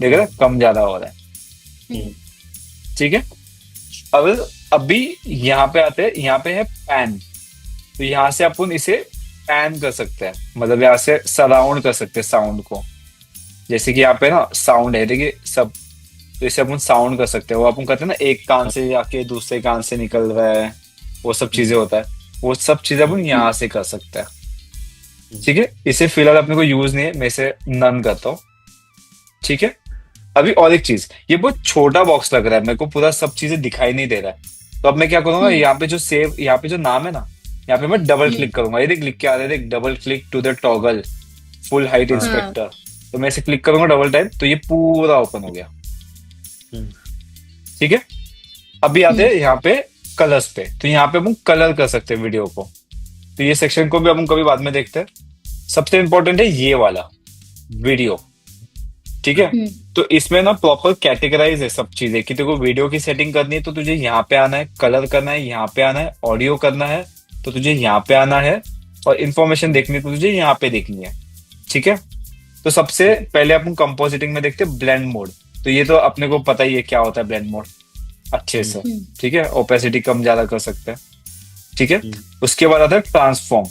देख रहे हैं, कम ज्यादा हो रहा है। ठीक है, अब अभी यहाँ पे आते हैं, यहाँ पे है पैन। तो यहाँ से अपन इसे पैन कर सकते हैं, मतलब यहाँ से सराउंड कर सकते हैं साउंड को। जैसे कि यहाँ पे ना साउंड है, देखिए सब, तो इसे अपन साउंड कर सकते हैं। वो अपन कहते हैं ना, एक कान से जाके दूसरे कान से निकल रहा है, वो सब चीजें होता है, वो सब चीजें अपन यहाँ से कर सकते हैं। ठीक है, इसे फिलहाल अपने को यूज नहीं है, मैं इसे नन करता हूँ। ठीक है, अभी और एक चीज, ये बहुत छोटा बॉक्स लग रहा है मेरे को, पूरा सब चीजें दिखाई नहीं दे रहा है। तो अब मैं क्या करूंगा, यहाँ पे जो सेव, यहाँ पे जो नाम है ना, यहाँ पे मैं डबल क्लिक करूंगा। ये देख लिख के आ रहा है, देख, double click to the toggle full height inspector. तो मैं इसे क्लिक करूंगा डबल टाइम, तो ये पूरा ओपन हो गया। ठीक है, अभी आते हैं यहाँ पे कलर्स पे। तो यहाँ पे हम कलर कर सकते हैं वीडियो को। तो ये सेक्शन को भी हम कभी बाद में देखते हैं। सबसे इंपॉर्टेंट है ये वाला वीडियो। ठीक है, तो इसमें ना प्रॉपर कैटेगराइज है सब चीजें, कि तेरे को वीडियो की सेटिंग करनी है तो तुझे यहाँ पे आना है, कलर करना है यहाँ पे आना है, ऑडियो करना है तो तुझे यहाँ पे आना है, और इन्फॉर्मेशन देखनी है तो तुझे यहाँ पे देखनी है। ठीक है, तो सबसे पहले अपन कंपोजिटिंग में देखते हैं ब्लेंड मोड। तो ये तो अपने को पता ही है क्या होता है ब्लेंड मोड अच्छे से। ठीक है, ओपेसिटी कम ज्यादा कर सकते हैं। ठीक है, उसके बाद आता है ट्रांसफॉर्म।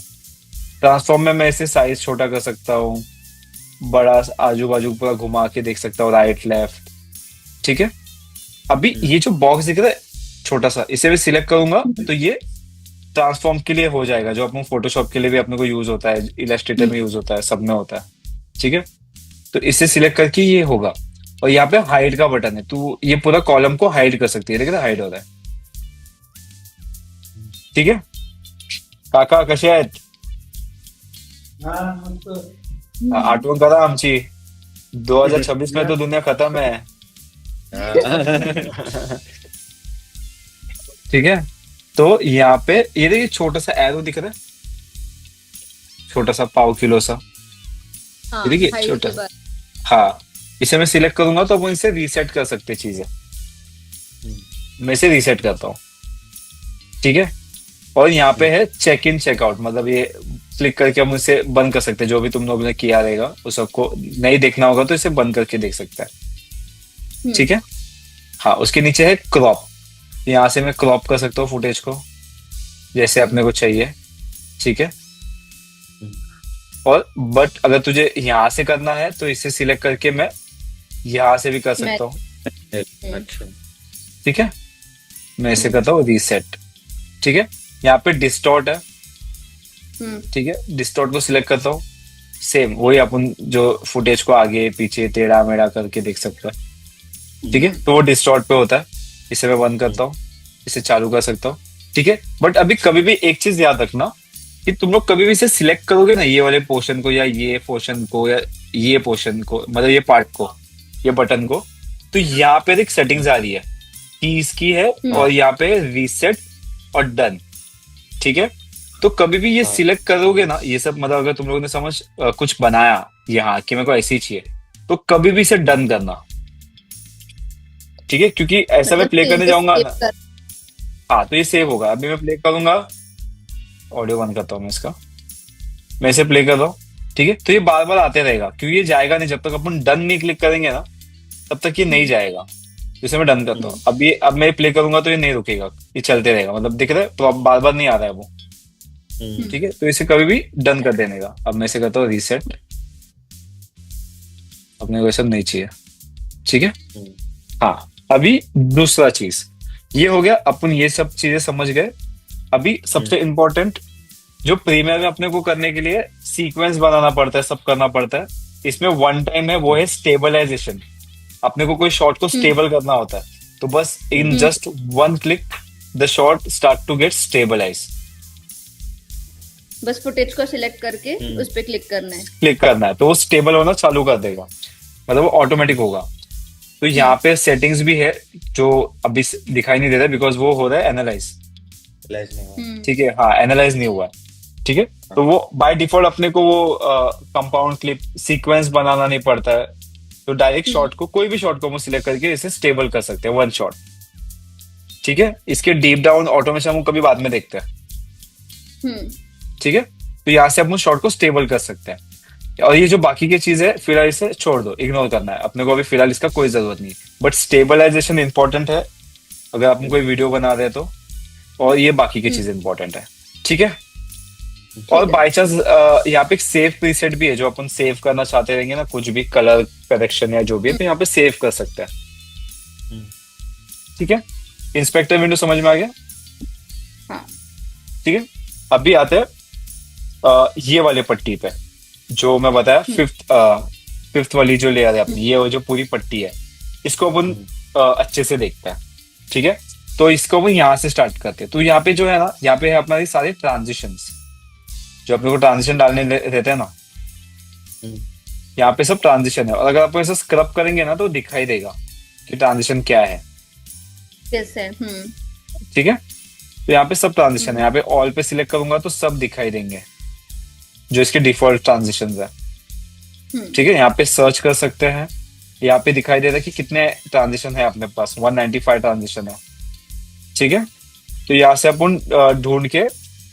ट्रांसफॉर्म में मैं इसे साइज छोटा कर सकता हूँ, बड़ा आजू बाजू पूरा घुमा के देख सकता हूँ, राइट लेफ्ट। ठीक है, अभी ये जो बॉक्स दिख रहा है छोटा सा, इसे भी सिलेक्ट करूंगा तो ये ट्रांसफॉर्म के लिए हो जाएगा, जो अपने फोटोशॉप के लिए भी अपने को यूज होता है, इलस्ट्रेटर में यूज होता है, सब में होता है। ठीक है, तो इसे सिलेक्ट करके ये होगा। और यहाँ पे हाइड का बटन है, तो ये पूरा कॉलम को हाइड कर सकती है। देख रहे, हाइड हो रहा है। ठीक है, काका कसे आहेत? आठवां करा आमची 2026 में तो दुनिया खत्म है. ठीक है. तो यहाँ पे ये देखिए छोटा सा एरो दिख रहा है, छोटा सा पाव किलो सा. हाँ, ये देखिए height छोटा के बाद। हाँ, इसे मैं सिलेक्ट करूंगा तो अपन इसे रीसेट कर सकते हैं चीजें. मैं इसे रीसेट करता हूँ. ठीक है. और यहाँ पे है चेक इन चेकआउट, मतलब ये क्लिक करके हम इसे बंद कर सकते हैं. जो भी तुम लोगों ने किया रहेगा उस सबको नहीं देखना होगा तो इसे बंद करके देख सकता है. ठीक है. हाँ, उसके नीचे है क्रॉप. यहाँ से मैं क्रॉप कर सकता हूँ फुटेज को जैसे अपने को चाहिए. ठीक है. और बट अगर तुझे यहाँ से करना है तो इसे सिलेक्ट करके मैं यहाँ से भी कर सकता हूँ. अच्छा. ठीक है. मैं इसे करता हूँ रीसेट. ठीक है. यहाँ पे डिस्टॉर्ट है. ठीक है. डिस्टॉर्ट को सिलेक्ट करता हूँ. सेम वही अपन जो फुटेज को आगे पीछे टेढ़ा मेढ़ा करके देख सकता है. ठीक है. तो वो डिस्टॉर्ट पे होता है. इसे मैं बंद करता हूँ, इसे चालू कर सकता हूँ. ठीक है. बट अभी कभी भी एक चीज याद रखना कि तुम लोग कभी भी इसे सिलेक्ट करोगे ना, ये वाले पोर्शन को या ये पोर्शन को या ये पोर्शन को, मतलब ये पार्ट को, ये बटन को, तो यहाँ पे एक सेटिंग्स आ रही है, कीज की है और यहाँ पे रीसेट और डन. ठीक है. तो कभी भी ये सिलेक्ट करोगे ना, ये सब मतलब अगर तुम लोगों ने समझ कुछ बनाया यहाँ कि मेरे को ऐसी चाहिए, तो कभी भी इसे डन करना. ठीक है. क्योंकि ऐसा मैं प्ले करने जाऊंगा ना, हाँ, तो ये सेव होगा. अभी मैं प्ले करूंगा, ऑडियो बंद करता हूँ मैं इसका, मैं इसे प्ले कर रहा हूँ. ठीक है. तो ये बार बार आते रहेगा क्योंकि ये जाएगा नहीं जब तक अपन डन नहीं क्लिक करेंगे ना, तब तक ये नहीं जाएगा. इसे मैं डन करता हूँ. अब मैं प्ले करूंगा तो ये नहीं रुकेगा, ये चलते रहेगा. मतलब दिख रहा है तो अब बार बार नहीं आ रहा है वो. ठीक है. तो इसे कभी भी डन कर देने का. अब मैं इसे करता हूँ रीसेट. अपने को सब नहीं चाहिए. ठीक है. हाँ, अभी दूसरा चीज ये हो गया. अपन ये सब चीजें समझ गए. अभी सबसे इम्पोर्टेंट जो प्रीमियर में अपने को करने के लिए सीक्वेंस बनाना पड़ता है, सब करना पड़ता है. इसमें वन टाइम है, वो है स्टेबलाइजेशन. अपने को कोई शॉट को स्टेबल करना होता है, तो बस in just one click the shot start to get stabilize. बस फुटेज को सिलेक्ट करके उस पे क्लिक करना है तो वो स्टेबल होना चालू कर देगा, मतलब वो ऑटोमेटिक होगा. तो यहाँ पे सेटिंग्स भी है जो अभी दिखाई नहीं दे रहा बिकॉज वो हो रहा है एनालाइज. ठीक है. हाँ, एनालाइज नहीं हुआ. ठीक है. तो वो बाय डिफॉल्ट अपने को वो कंपाउंड क्लिप सीक्वेंस बनाना नहीं पड़ता है. तो डायरेक्ट शॉट को, कोई भी शॉट को हम सिलेक्ट करके इसे स्टेबल कर सकते हैं वन शॉट. ठीक है. इसके डीप डाउन ऑटोमेशन हम कभी बाद में देखते हैं. ठीक है. तो यहाँ से अपन शॉट को स्टेबल कर सकते हैं. और ये जो बाकी की चीज है फिलहाल इसे छोड़ दो, इग्नोर करना है अपने को. अभी फिलहाल इसका कोई जरूरत नहीं. बट स्टेबलाइजेशन इंपॉर्टेंट है अगर अपन कोई वीडियो बना रहे हैं तो. और ये बाकी की चीज इंपॉर्टेंट है. ठीक है. और बाय चांस यहाँ पे एक सेव प्रीसेट भी है जो अपन सेव करना चाहते रहेंगे ना, कुछ भी कलर करेक्शन या जो भी है, तो यहाँ पे सेव कर सकते हैं. ठीक है. इंस्पेक्टर विंडो समझ में आ गया. हाँ. ठीक है. अभी आते हैं ये वाले पट्टी पे जो मैं बताया, फिफ्थ वाली जो लेयर है अपनी, ये वो जो पूरी पट्टी है, इसको अपन अच्छे से देखते हैं. ठीक है. तो इसको अपन यहाँ से स्टार्ट करते हैं. तो यहाँ पे जो है ना, यहाँ पे है अपना सारे ट्रांजिशंस जो अपने को ट्रांजिशन डालने रहते हैं ना, यहाँ पे सब ट्रांजिशन है. और अगर आप ऐसा स्क्रब करेंगे ना तो दिखाई देगा कि ट्रांजिशन क्या है. कैसे. ठीक है. तो यहाँ पे सब ट्रांजिशन है. यहाँ पे ऑल पे सिलेक्ट करूंगा तो सब दिखाई देंगे जो इसके डिफॉल्ट ट्रांजिशन है. ठीक है. यहाँ पे सर्च कर सकते हैं. यहाँ पे दिखाई दे रहा है कि कितने ट्रांजिशन है अपने पास. 195 ट्रांजिशन है. ठीक है. तो यहाँ से अपन ढूंढ के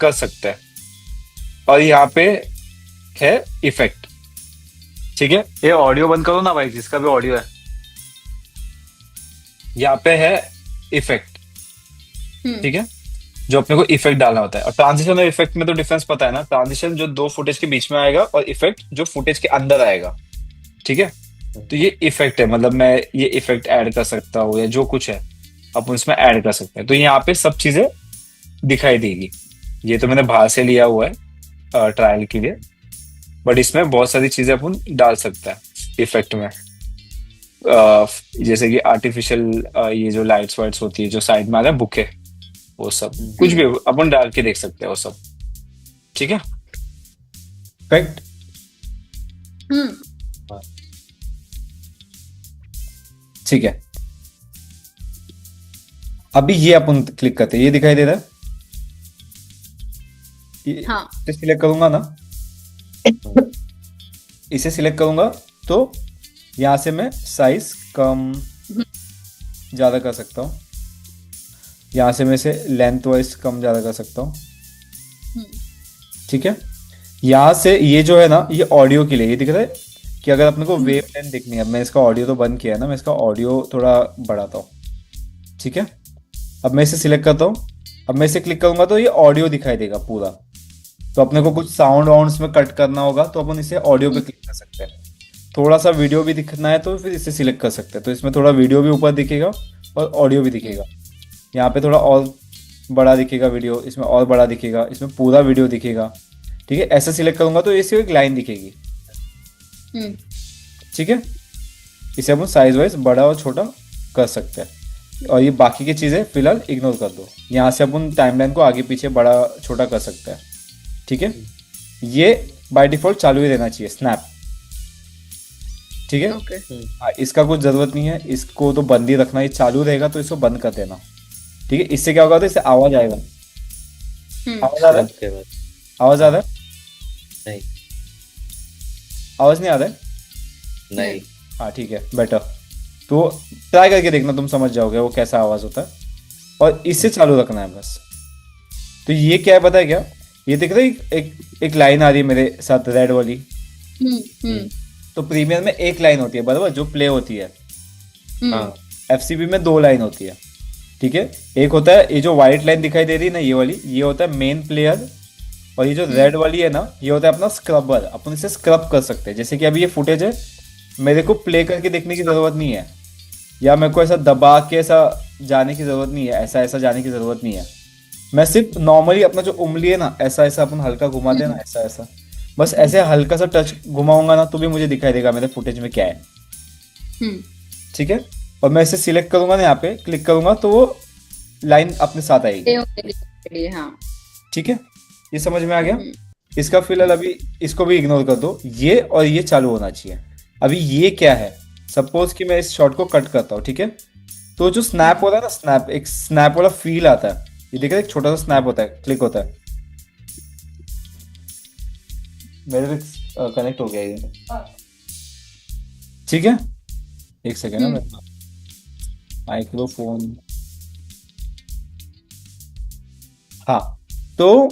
कर सकते हैं. और यहाँ पे है इफेक्ट. ठीक है. ये ऑडियो बंद करो ना भाई, जिसका भी ऑडियो है. यहाँ पे है इफेक्ट. ठीक है. जो अपने को इफेक्ट डालना होता है. और ट्रांजिशन और इफेक्ट में तो डिफरेंस पता है ना. ट्रांजिशन जो दो फुटेज के बीच में आएगा और इफेक्ट जो फुटेज के अंदर आएगा. ठीक है. तो ये इफेक्ट है, मतलब मैं ये इफेक्ट ऐड कर सकता हूँ या जो कुछ है अपन इसमें ऐड कर सकते हैं. तो यहाँ पे सब चीजें दिखाई देगी. ये तो मैंने बाहर से लिया हुआ है ट्रायल के लिए, बट इसमें बहुत सारी चीजें अपन डाल सकते हैं इफेक्ट में. जैसे कि आर्टिफिशियल ये जो लाइट्स वाइट्स होती है जो साइड में आ रहा है, बुके, वो सब कुछ भी अपन डाल के देख सकते हैं वो सब. ठीक है. करेक्ट? हम्म ठीक है, अभी ये अपन क्लिक करते हैं, ये दिखाई दे रहा है, हाँ इसे सिलेक्ट करूंगा ना, इसे सिलेक्ट करूंगा तो यहां से मैं साइज कम ज्यादा कर सकता हूँ, यहां से मैं इसे लेंथ वाइज कम ज्यादा कर सकता हूँ। हम्म ठीक है, यहाँ से ये जो है ना, ये ऑडियो के लिए, ये दिख रहा है कि अगर अपने को वेव लेंथ दिखनी है, मैं इसका ऑडियो तो बंद किया है ना, मैं इसका ऑडियो थोड़ा बढ़ाता हूँ। ठीक है, अब मैं इसे सिलेक्ट करता हूँ, अब मैं इसे क्लिक करूंगा तो ये ऑडियो दिखाई देगा पूरा। तो अपने को कुछ साउंड वाउंड्स में कट करना होगा तो अपन इसे ऑडियो पे क्लिक कर सकते हैं। थोड़ा सा वीडियो भी दिखना है तो फिर इसे सिलेक्ट कर सकते हैं, तो इसमें थोड़ा वीडियो भी ऊपर दिखेगा और ऑडियो भी दिखेगा। यहाँ पे थोड़ा और बड़ा दिखेगा वीडियो, इसमें और बड़ा दिखेगा, इसमें पूरा वीडियो दिखेगा। ठीक है, ऐसे सिलेक्ट करूंगा तो इसे एक लाइन दिखेगी। हम्म ठीक है, इसे अपन साइज वाइज बड़ा और छोटा कर सकते हैं, और ये बाकी की चीजें फिलहाल इग्नोर कर दो। यहाँ से अपन टाइमलाइन को आगे पीछे बड़ा छोटा कर सकते हैं। ठीक है, ये बाय डिफॉल्ट चालू ही रहना चाहिए स्नैप। ठीक है, ओके हाँ, इसका कुछ जरूरत नहीं है, इसको तो बंद ही रखना, ये चालू रहेगा तो इसको बंद कर देना। ठीक है, इससे क्या होगा, तो इससे आवाज आएगा। आवाज आ रहा है? के बाद आवाज आ रहा है? नहीं आवाज नहीं आ रहा है? नहीं हाँ ठीक है, बेटर। तो ट्राई करके देखना, तुम समझ जाओगे वो कैसा आवाज होता है, और इससे चालू रखना है बस। तो ये क्या है पता है क्या, ये देख रहे हो, एक लाइन आ रही है मेरे साथ रेड वाली। हम्म तो प्रीमियर में एक लाइन होती है बराबर, जो प्ले होती है। हाँ एफसीबी में 2 लाइन होती है। ठीक है, एक होता है ये जो व्हाइट लाइन दिखाई दे रही है ना, ये वाली, ये होता है मेन प्लेयर, और ये जो रेड वाली है ना, ये होता है अपना स्क्रबर। अपन इसे स्क्रब कर सकते हैं, जैसे कि अभी ये फुटेज है, मेरे को प्ले करके देखने की जरूरत नहीं है, या मेरे को ऐसा दबा के ऐसा जाने की जरूरत नहीं है, ऐसा ऐसा जाने की जरूरत नहीं है। मैं सिर्फ नॉर्मली अपना जो उंगली है ना, ऐसा ऐसा अपन हल्का घुमाते हैं ना, ऐसा ऐसा, बस ऐसे हल्का सा टच घुमाऊंगा ना, तो भी मुझे दिखाई देगा मेरे फुटेज में क्या है। हम्म ठीक है, और मैं इसे सिलेक्ट करूंगा ना, यहाँ पे क्लिक करूंगा तो वो लाइन अपने साथ आएगी। हाँ ठीक है, ये समझ में आ गया? इसका फिलहाल अभी इसको भी इग्नोर कर दो, ये और ये चालू होना चाहिए। अभी ये क्या है, सपोज कि मैं इस शॉट को कट करता हूँ। ठीक है, तो जो स्नैप होता है ना, स्नैप, एक स्नैप वाला फील आता है। ये देखिए, एक छोटा सा स्नैप होता है, क्लिक होता है, मेरे कनेक्ट हो गया ये। ठीक है, एक सेकेंड ना, माइक्रोफोन, हाँ, तो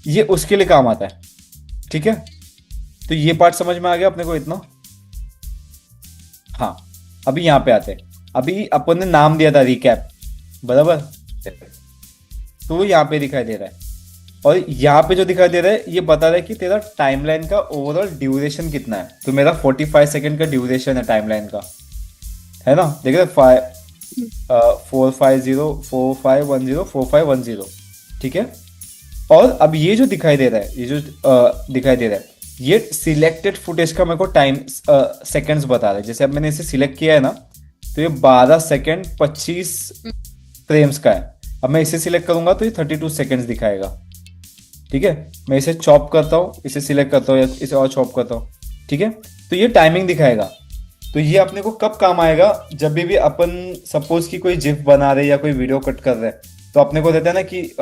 ये उसके लिए काम आता है। ठीक है, तो ये पार्ट समझ में आ गया अपने को इतना। हाँ, अभी यहाँ पे आते हैं। अभी अपन ने नाम दिया था रिकैप, बराबर, तो वो यहाँ पे दिखाई दे रहा है, और यहाँ पे जो दिखाई दे रहा है ये बता रहा है कि तेरा टाइमलाइन का ओवरऑल ड्यूरेशन कितना है। तो मेरा 45 सेकंड का ड्यूरेशन है टाइमलाइन का, है ना? देख रहे 451045104510। ठीक है, और अब ये जो दिखाई दे रहा है, ये जो दिखाई दे रहा है, ये सिलेक्टेड फुटेज का मेरे को टाइम सेकंड्स बता रहा है। जैसे अब मैंने इसे सिलेक्ट किया है ना, तो ये 12 सेकंड 25 फ्रेम्स का है। अब मैं इसे सिलेक्ट करूंगा तो ये 32 सेकंड्स दिखाएगा। ठीक है, मैं इसे चॉप करता हूँ, इसे सिलेक्ट करता हूँ, या इसे और चॉप करता हूँ। ठीक है, तो ये टाइमिंग दिखाएगा। तो ये अपने को कब काम आएगा, जब भी अपन सपोज कि कोई जिफ बना रहे या कोई वीडियो कट कर रहे हैं, तो अपने को देता है ना कि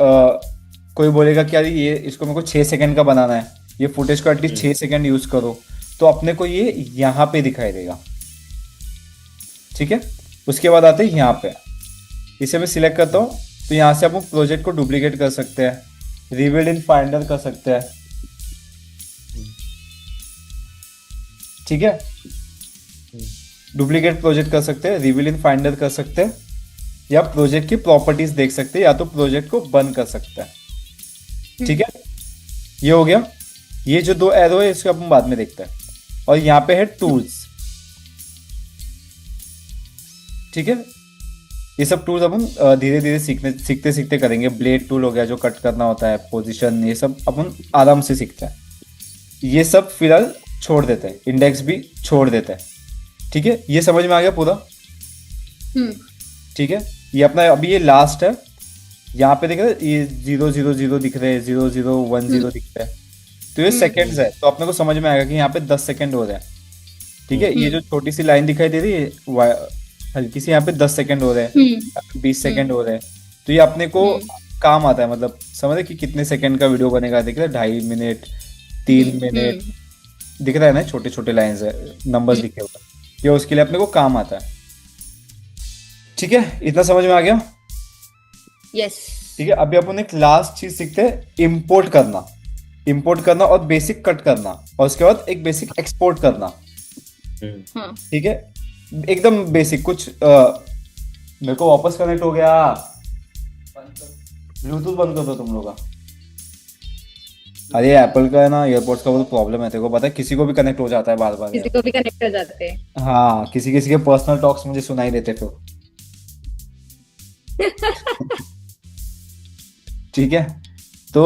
कोई बोलेगा कि यार ये इसको मेरे को 6 सेकंड का बनाना है, ये फुटेज को एटलीस्ट 6 सेकंड यूज करो, तो अपने को ये यहाँ पे दिखाई देगा। ठीक है, उसके बाद आते हैं यहाँ पे, इसे मैं सिलेक्ट करता हूँ, तो यहाँ से अपन प्रोजेक्ट को डुप्लीकेट कर सकते हैं, रिवील्ड इन फाइंडर कर सकते हैं। ठीक है, डुप्लीकेट प्रोजेक्ट कर सकते हैं, रिवील इन फाइंडर कर सकते हैं, या प्रोजेक्ट की प्रॉपर्टीज देख सकते हैं, या तो प्रोजेक्ट को बंद कर सकते हैं। ठीक है, ये हो गया। ये जो 2 एरो है इसको अपन बाद में देखते हैं। और यहाँ पे है टूल्स। ठीक है, ये सब टूल्स अपन धीरे धीरे सीखते सीखते करेंगे। ब्लेड टूल हो गया जो कट करना होता है, पोजीशन, ये सब अपन आराम से सीखते हैं। ये सब फिलहाल छोड़ देते हैं, इंडेक्स भी छोड़ देते हैं। ठीक है, ये समझ में आ गया पूरा? ठीक है, ये अपना अभी ये लास्ट है। यहाँ पे देख रहे हैं, ये 000 दिख रहे हैं, 0010 दिख रहे हैं। तो ये सेकंड्स है, तो अपने को समझ में आएगा कि यहाँ पे 10 सेकंड हो रहा है। ठीक है, ये जो छोटी सी लाइन दिखाई दे रही है हल्की सी, यहाँ पे 10 सेकंड हो रहे हैं, 20 सेकंड हो रहे हैं, तो ये अपने को काम आता है। मतलब समझ रहे कि कितने सेकंड का वीडियो बनेगा, दिख रहा है 2.5 मिनट, 3 मिनट, दिख रहा है ना, छोटे छोटे लाइंस है, नंबर्स दिखे हुए, ये उसके लिए अपने को काम आता है। ठीक है, इतना समझ में आ गया? यस। ठीक है, अभी अपन एक लास्ट चीज सीखते हैं, इंपोर्ट करना। इंपोर्ट करना और बेसिक कट करना, और उसके बाद एक बेसिक एक्सपोर्ट करना। हाँ। ठीक है, एकदम बेसिक कुछ मेरे को वापस कनेक्ट हो गया, ब्लूटूथ बंद कर दो तुम लोग का। अरे एप्पल का है ना, एयरपोर्ट्स का वो प्रॉब्लम है, तेरे को पता है, किसी को भी कनेक्ट हो जाता है बार बार। किसी को भी कनेक्ट हो जाते हैं। हाँ, किसी किसी के पर्सनल टॉक्स मुझे सुनाई देते फिर। ठीक है, तो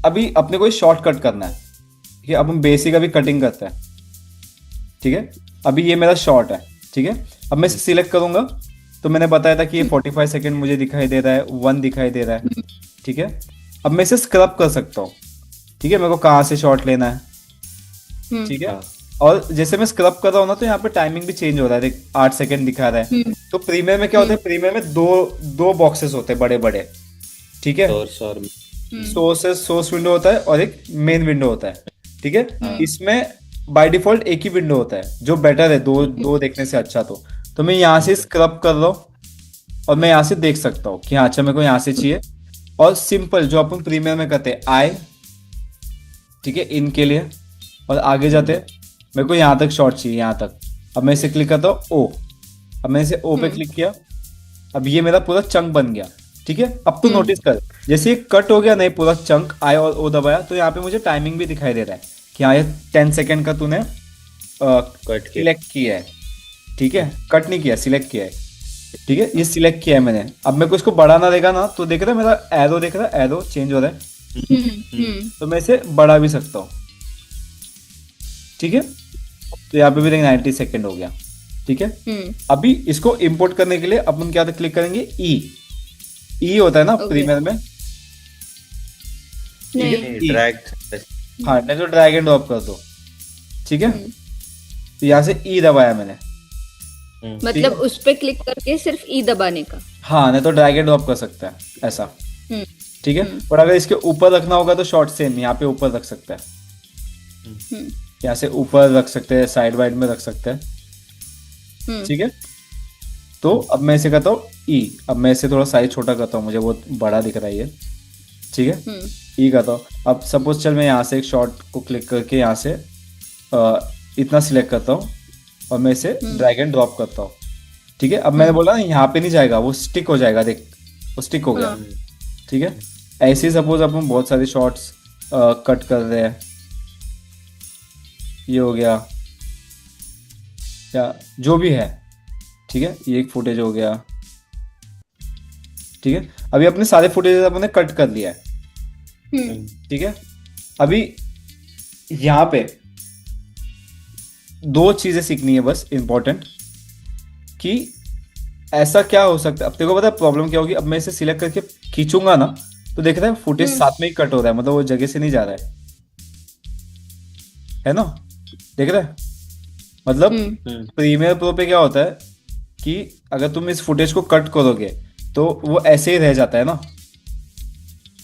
अभी अपने को शॉर्ट कट करना है। ठीक है, अब हम बेसिक अभी कटिंग करते हैं। ठीक है, अभी ये मेरा शॉर्ट है। ठीक है, अब मैं सिलेक्ट करूंगा, तो मैंने बताया था कि ये 45 सेकंड मुझे दिखाई दे रहा है, 1 दिखाई दे रहा है। ठीक है, अब मैं इसे स्क्रब कर सकता हूँ। ठीक है, मेरे को कहाँ से शॉर्ट लेना है। ठीक है, और जैसे मैं स्क्रब कर रहा हूँ ना, तो यहाँ पे टाइमिंग भी चेंज हो रहा है, देख 8 सेकंड दिखा रहा है। तो प्रीमियर में क्या होता है, प्रीमियर में दो बॉक्सेस होते हैं बड़े बड़े। ठीक है, सोर्स विंडो होता है और एक मेन विंडो होता है। ठीक है, इसमें बाय डिफॉल्ट एक ही विंडो होता है, जो बेटर है दो देखने से अच्छा। तो मैं यहाँ से स्क्रब कर रहा हूँ और मैं यहाँ से देख सकता हूँ कि हाँ अच्छा, मेरे को यहाँ से चाहिए। और सिंपल जो अपन प्रीमियर में करते हैं, आई, ठीक है, इनके लिए, और आगे जाते हैं, मेरे को यहाँ तक शॉर्ट चाहिए, यहाँ तक। अब मैं इसे क्लिक करता हूँ ओ, अब मैंने इसे ओ पे क्लिक किया, अब ये मेरा पूरा चंक बन गया। ठीक है, अब तू नोटिस कर, जैसे ये कट हो गया नहीं पूरा चंक, आई और ओ दबाया, तो यहाँ पे मुझे टाइमिंग भी दिखाई दे रहा है कि हाँ ये 10 सेकंड का तूने सिलेक्ट किया है। ठीक है, कट नहीं किया, सिलेक्ट किया है। ठीक है, ये सिलेक्ट किया है मैंने। अब मेरे को इसको बढ़ाना रहेगा ना, तो देख रहा है मेरा एरो, देख रहा है एरो चेंज हो रहा है, तो मैं इसे बढ़ा भी सकता हूँ। ठीक है, तो यहाँ पे भी 90 सेकंड हो गया। ठीक है, अभी इसको इंपोर्ट करने के लिए अपन क्या क्लिक करेंगे, ई होता है ना प्रीमियर में। ड्रैग, हाँ, नहीं तो ड्रैग एंड ड्रॉप कर दो। ठीक है, तो यहाँ से ई दबाया मैंने, मतलब उस पे क्लिक करके सिर्फ ई दबाने का। हाँ, नहीं तो ड्रैग एंड ड्रॉप कर सकता है ऐसा। ठीक है, और अगर इसके ऊपर रखना होगा तो शॉर्ट सेम यहाँ पे ऊपर रख सकता है, यहाँ से ऊपर रख सकते हैं, साइड वाइड में रख सकते हैं। ठीक है, तो अब मैं इसे करता हूँ ई, अब मैं इसे थोड़ा साइज छोटा करता हूँ, मुझे बहुत बड़ा दिख रहा है ये। ठीक है, ई करता हूँ। अब सपोज चल मैं यहाँ से एक शॉर्ट को क्लिक करके यहाँ से इतना सिलेक्ट करता हूँ और मैं इसे ड्रैग एंड ड्रॉप करता हूँ। ठीक है, अब मैंने बोला ना यहाँ पे नहीं जाएगा, वो स्टिक हो जाएगा, देख वो स्टिक हो गया। ठीक है, ऐसे ही सपोज अपन बहुत सारे शॉर्ट्स कट कर रहे हैं, ये हो गया या जो भी है। ठीक है, ये एक फुटेज हो गया। ठीक है, अभी अपने सारे फुटेज अपने कट कर लिया है। ठीक है, अभी यहाँ पे 2 चीजें सीखनी है बस इंपॉर्टेंट, कि ऐसा क्या हो सकता है। अब तेरे को पता है प्रॉब्लम क्या होगी, अब मैं इसे सिलेक्ट करके खींचूंगा ना, तो देख रहा है फुटेज साथ में ही कट हो रहा है, मतलब वो जगह से नहीं जा रहा है ना, देख रहा है। मतलब प्रीमियर प्रो पे क्या होता है कि अगर तुम इस फुटेज को कट करोगे तो वो ऐसे ही रह जाता है ना,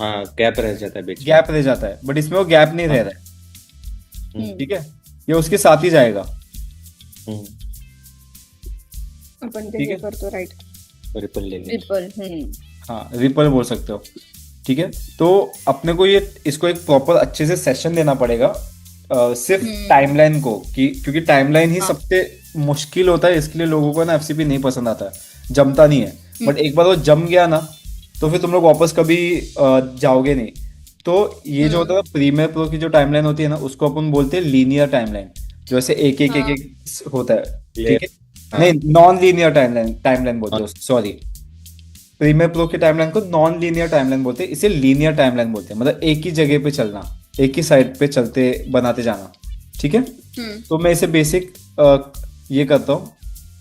हाँ, गैप रह जाता है, बीच गैप रह जाता है, बट इसमें वो गैप नहीं रह रहा है। ठीक है, ये उसके साथ ही जाएगा। अपन ठीक है, पर तो राइट रिपल ले लेंगे। रिपल, हाँ रिपल बोल सकते हो। ठीक है, तो अपने को ये इसको एक प्रॉपर अच्छे से सेशन देना पड़ेगा सिर्फ टाइमलाइन को, क्योंकि टाइमलाइन ही सबसे मुश्किल होता है। इसके लिए लोगों को ना एफसीपी नहीं पसंद आता है, जमता नहीं है। बट एक बार वो जम गया ना, तो फिर तुम लोग वापस कभी जाओगे नहीं। तो ये जो होता है प्रीमियर प्रो की जो टाइमलाइन होती है ना, उसको अपन बोलते हैं लीनियर टाइमलाइन, जो ऐसे एक होता है। ठीक है, नहीं नॉन लीनियर टाइमलाइन बोलते हैं, सॉरी। प्रीमियर प्रो की टाइमलाइन को नॉन लीनियर टाइमलाइन बोलते हैं, इसे लीनियर टाइमलाइन बोलते हैं, मतलब एक ही जगह पे चलना, एक ही साइड पे चलते बनाते जाना। ठीक है, तो मैं इसे बेसिक ये करता हूँ,